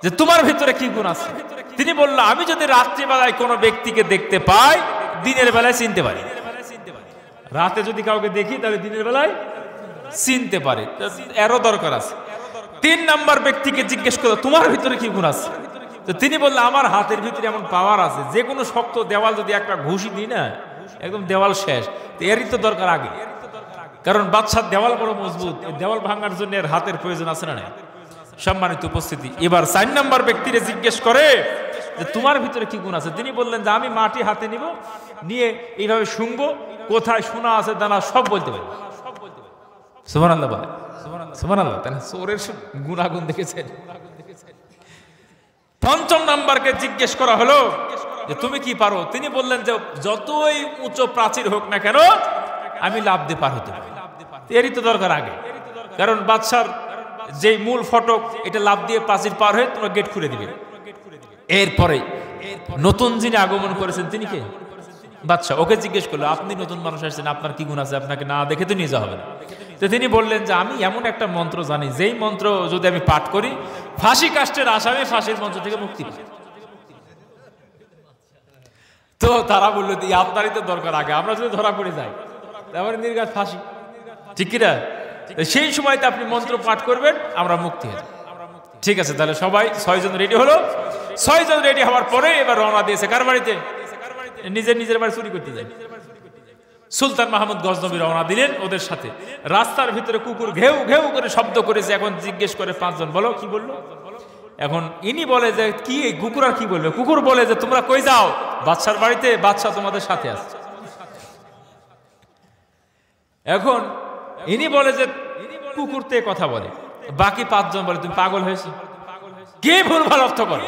যে তোমার ভিতরে কি গুণ আছে? তিনি বলল আমি যদি রাত্রিবেলায় কোনো ব্যক্তিকে দেখতে পাই, দিনের বেলায় চিনতে পারি। রাতে যদি কাউকে দেখি তাহলে দিনের বেলায় চিনতে পারে, এরও দরকার আছে। 3 নাম্বার ব্যক্তিকে জিজ্ঞেস করলো তোমার ভিতরে কি গুণ আছে? তো তিনি বললেন আমার হাতের ভিতরে এমন পাওয়ার আছে, যে কোনো শক্ত দেওয়াল যদি একটা ঘুষি দিই না, একদম দেওয়াল শেষ। তো এরই তো দরকার আগে, কারণ বাদশার দেওয়াল বড় মজবুত, দেওয়াল ভাঙার জন্য এর হাতের প্রয়োজন আছে না নাই? সম্মানিত উপস্থিতি, এবার 4 নাম্বার ব্যক্তিরে জিজ্ঞেস করে যে তোমার ভিতরে কি গুণ আছে? তিনি বললেন যে আমি মাটি হাতে নিব, নিয়ে এইভাবে শুনবো, কোথায় সোনা আছে দানা সব বলতে পারি। সুবহানাল্লাহ বলে, সুবহানাল্লাহ। তাহলে চোরের গুণাগুণ দেখেছেন। 5ম নাম্বারকে জিজ্ঞেস করা হলো যে তুমি কি পারো? তিনি বললেন যে যতই উঁচু প্রাচীর হোক না কেন আমি লাফ দিয়ে পার হতে পারি। এরই তো দরকার আগে, কারণ বাদশার যে মূল ফটক, এটা লাফ দিয়ে প্রাচীর পার হয়ে তোমরা গেট খুলে দিবে। এরপরে নতুন যিনি আগমন করেছেন তিনি কে? বাদশা। ওকে জিজ্ঞেস করলো আপনি নতুন মানুষ আসছেন, আপনার কি গুণ আছে? আপনাকে না দেখে তো নিয়ে যাওয়া হবে না। তো তিনি বললেন যে আমি এমন একটা মন্ত্র জানি, যেই মন্ত্র যদি আমি পাঠ করি, ফাঁসি কাষ্টের আসামি ফাঁসির মঞ্চ থেকে মুক্তি পায়। তো তারা বললো আপনারই তো দরকার আগে, আমরা যদি ধরা পড়ে যাই তারপরে নির্ঘাত ফাঁসি, ঠিক কিনা? সেই সময়তে আপনি মন্ত্র পাঠ করবেন, আমরা মুক্তি হয়ে যাব। ঠিক আছে, তাহলে সবাই 6 জন রেডি হলো। 6 জন রেডি হওয়ার পরে এবার রওনা দিয়েছে কার বাড়িতে? নিজের বাড়ি চুরি করতে যায়। সুলতান মাহমুদ গজনবী রওনা দিলেন ওদের সাথে। রাস্তার ভিতরে কুকুর ঘেউ ঘেউ করে শব্দ করেছে। এখন জিজ্ঞেস করে 5 জন, বলো কি বললো? এখন ইনি বলে যে কি কুকুর আর কি বলবে? কুকুর বলে যে তোমরা কই যাও? বাদশার বাড়িতে, বাদশা তোমাদের সাথে আছে। এখন ইনি বলে যে কুকুর তে কথা বলে। বাকি 5 জন বলে তুমি পাগল হয়েছো, কে ভুলভাল অর্থ করো।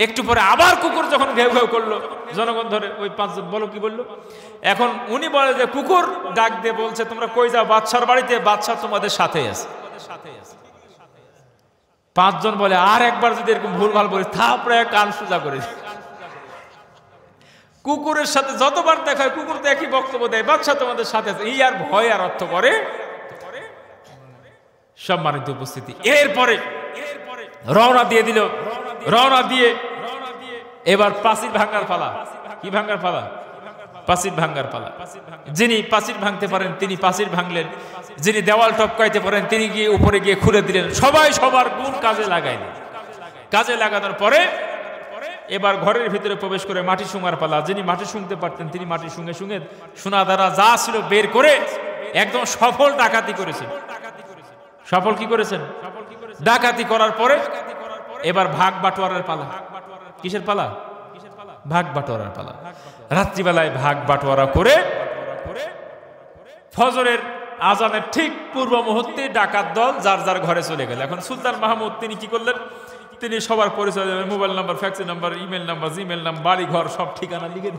একটু পরে আবার কুকুর যখন ঘেউ ঘেউ করলো, জনগণ ধরে ওই 5 জন বলো কি বললো। এখন উনি বলে যে কুকুর ডাক দিয়ে বলছে তোমরা কই যাও? বাদশার বাড়িতে, বাদশা তোমাদের সাথে আছে। 5 জন বলে আর একবার যদি এরকম ভুলভাল বলি থাপড়ে কান সোজা করে। কুকুরের সাথে যতবার দেখা হয় কুকুর তো একই বক্তব্য দেয়, বাদশা তোমাদের সাথে আছে। এই আর ভয় আর অর্থ করে। সম্মানিত উপস্থিতি, এরপরে রওনা দিয়ে দিল। রওনা দিয়ে এবার প্রাচীর ভাঙার পালা। কি ভাঙার পালা? প্রাচীর ভাঙার পালা। যিনি প্রাচীর ভাঙতে পারেন তিনি প্রাচীর ভাঙলেন, যিনি দেওয়াল টপকাইতে পারেন তিনি গিয়ে উপরে গিয়ে খুলে দিলেন। সবাই সবার গুণ কাজে লাগাইলেন। কাজে লাগানোর পরে এবার ঘরের ভিতরে প্রবেশ করে মাটি শুঙার পালা। যিনি মাটি শুঙতে পারতেন তিনি মাটি শুঙে শুঙে সোনা দ্বারা যা ছিল বের করে একদম সফল ডাকাতি করেছেন। সফল কি করেছেন? ডাকাতি করার পরে এবার ভাগ বাটোয়ারার পালা। কিসের পালা? ভাগ বাটোয়ারার পালা। রাত্রিবেলায় ভাগ বাটোয়ারা করে ফজরের আজানের ঠিক পূর্ব মুহূর্তে ডাকাত দল যার যার ঘরে চলে গেল। এখন সুলতান মাহমুদ তিনি কি করলেন? তিনি সবার পরিচয় দেবেন, mobile number, fax number, email number, Gmail number, বাড়ি ঘর সব ঠিকানা লিখে।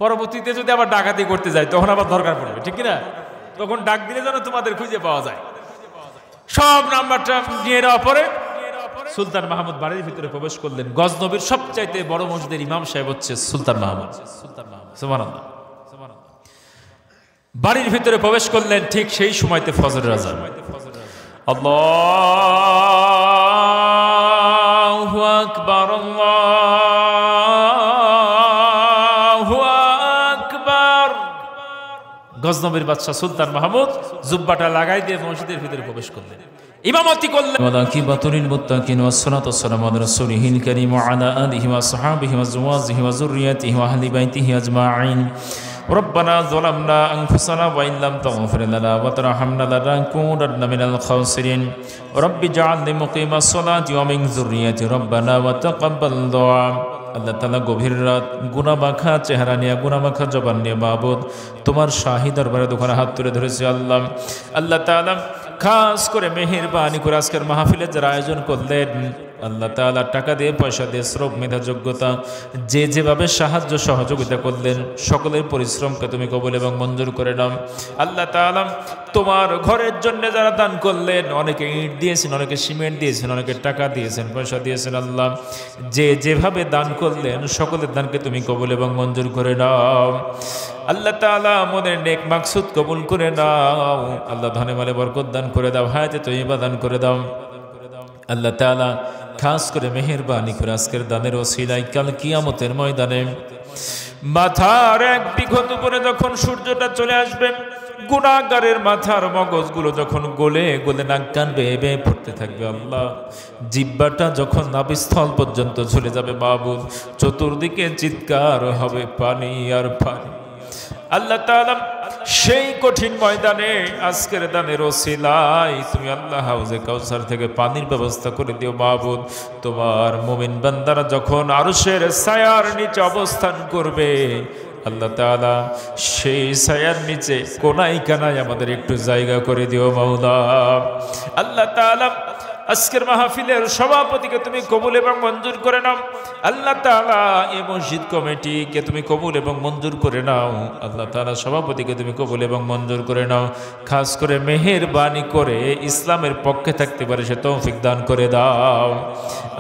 পরবর্তীতে যদি আবার ডাকাতি করতে যায় তখন আবার দরকার পড়বে, ঠিক কিনা? তখন ডাক দিলে যেন তোমাদের খুঁজে পাওয়া যায়। সব নাম্বারটা নিয়ে নেওয়ার পরে সুলতান মাহমুদ বাড়ির ভিতরে প্রবেশ করলেন। গজনবীর সবচাইতে বড় মসজিদের ইমাম সাহেব হচ্ছে সুলতান মাহমুদ। সুবহানাল্লাহ। বাড়ির ভিতরে প্রবেশ করলেন, ঠিক সেই সময়তে ফজরের আযান। আল্লাহু আকবার, আল্লাহু আকবার। গজনবীর বাদশা সুলতান মাহমুদ জুব্বাটা লাগাই দিয়ে মসজিদের ভিতরে প্রবেশ করলেন, ইমামতি করলেন। ওয়ালাকিবাতুল মুত্তাকিন ওয়াসসালাতু ওয়াসসালামু আলা রাসূলিহিল কারীম ওয়া আলা আলিহি ওয়া সাহবিহি ওয়া আজওয়াজিহি ওয়া যুররিয়াতিহি ওয়া আহলি বাইতিহি আজমাইন। ربنا ظلمنا أنفسنا وإن لم تغفر لنا وترحمنا لنكونن من الخاسرين رب اجعلني مقيم الصلاة ومن ذريتي ربنا وتقبل دعاء। আল্লাহ তাআলা গভীর রাত গুনাহমাখা চেহারা নিয়ে গুনাহমাখা জবান নিয়ে মাবুদ তোমার শাহী দরবারে দোকানে হাত তুলে ধরেছি। আল্লাহ আল্লাহ তাআলা খাস করে মেহেরবানি করে আজকের মাহফিলে যারা আয়োজন করলেন, আল্লাহ তাআলা টাকা দিয়ে পয়সা দিয়ে শ্রম মেধা যোগ্যতা যে যেভাবে সাহায্য সহযোগিতা করলেন সকলের পরিশ্রমকে তুমি কবুল এবং মঞ্জুর করে নাও। আল্লাহ তাআলা তোমার ঘরের জন্য যারা দান করলেন, অনেকে ইট দিয়েছেন, অনেকে সিমেন্ট দিয়েছেন, অনেকে টাকা দিয়েছেন, পয়সা দিয়েছেন, আল্লাহ যে যেভাবে দান করলেন সকলের দানকে তুমি কবুল এবং মঞ্জুর করে নাও। আল্লাহ তাআলা মনের নেক মাকসুদ কবুল করে নাও। আল্লাহ ধনে মালে বরকত দান করে দাও, হায়াতে তয়্যিবা দান করে দাও। আল্লাহ তাআলা খাস করে মেহেরবানি করে আজকের দানের ওসিলায় কাল কিয়ামতের ময়দানে মাথার এক বিঘত উপরে যখন সূর্যটা চলে আসবে, গুনাহগারের মাথার মগজগুলো যখন গলে গলে নাক কান বেয়ে বেয়ে পড়তে থাকবে, আল্লাহ জিহ্বাটা যখন নাভিস্থল পর্যন্ত ঝুলে যাবে মাবুদ, চতুর্দিকে চিৎকার হবে পানি আর পানি। আল্লাহ তাআলা সেই কঠিন ময়দানে আজকের দানের ওসিলায় তুমি আল্লাহ হাউজে কাউসার থেকে পানির ব্যবস্থা করে দিও মাবুদ। তোমার মুমিন বান্দারা যখন আরশের ছায়ার নিচে অবস্থান করবে, আল্লাহ তাআলা সেই ছায়ার নিচে কোনায় কানায় আমাদের একটু জায়গা করে দিও মাওলা। আল্লাহ তাআলা আজকের মাহফিলের সভাপতিকে তুমি কবুল এবং মঞ্জুর করে নাও। আল্লাহ তাআলা এই মসজিদ কমিটিকে তুমি কবুল এবং মঞ্জুর করে নাও। আল্লাহ তাআলা সভাপতিকে তুমি কবুল এবং মঞ্জুর করে নাও। খাস করে মেহেরবানি করে ইসলামের পক্ষে থাকতে পারে সে তৌফিক দান করে দাও।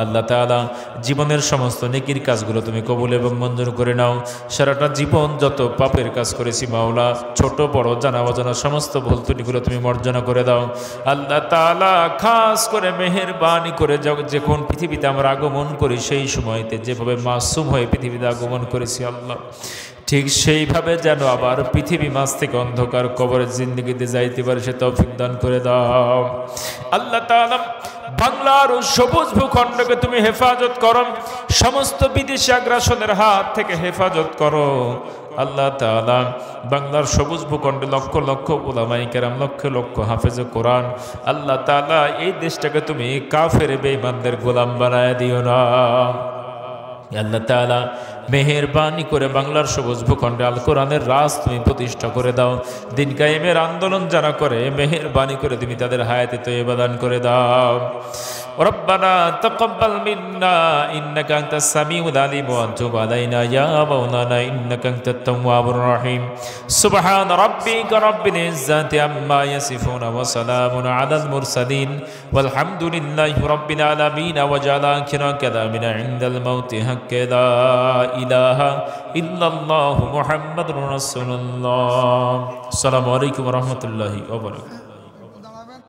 আল্লাহ তাআলা জীবনের সমস্ত নেকির কাজগুলো তুমি কবুল এবং মঞ্জুর করে নাও। সারাটা জীবন যত পাপের কাজ করেছি মাওলা, ছোট বড় জানা অজানা সমস্ত ভুল ত্রুটিগুলো তুমি মার্জনা করে দাও। আল্লাহ তাআলা খাস করে মেহেরবানি করে যখন পৃথিবীতে আমরা আগমন করি সেই সময়তে যেভাবে মাসুম হয়ে পৃথিবীতে আগমন করেছি আল্লাহ, ঠিক সেইভাবে যেন আবার পৃথিবী মাঝ থেকে অন্ধকার কবরের জিন্দেগিতে যাইতে পারে সে তৌফিক দান করে দাও। আল্লাহ তাআলা বাংলার সবুজ ভূখণ্ডকে তুমি হেফাজত করো, সমস্ত বিদেশি আগ্রাসনের হাত থেকে হেফাজত করো। আল্লাহ তাআলা বাংলার সবুজ ভূখণ্ডে লক্ষ লক্ষ উলামায়ে কেরাম, লক্ষ লক্ষ হাফেজে কোরআন, আল্লাহ তাআলা এই দেশটাকে তুমি কাফের বেঈমানদের গোলাম বানায় দিও না। আল্লাহ তাআলা মেহেরবানি করে বাংলার সবুজ ভূখণ্ডে আল কোরআনের রাজ তুমি প্রতিষ্ঠা করে দাও। দিন কায়েমের আন্দোলন যারা করে মেহেরবানি করে তুমি তাদের হায়াতে তয়্যিবা দান করে দাও। ربنا تقبل منا إنك أنت السميع العليم وتب علينا يا مولانا إنك أنت التواب الرحيم سبحان ربك رب العزة عما يصفون وسلام على المرسلين والحمد لله رب العالمين وجعل آخر كلامنا عند الموت حق لا إله إلا الله محمد رسول الله السلام عليكم ورحمة الله وبركاته।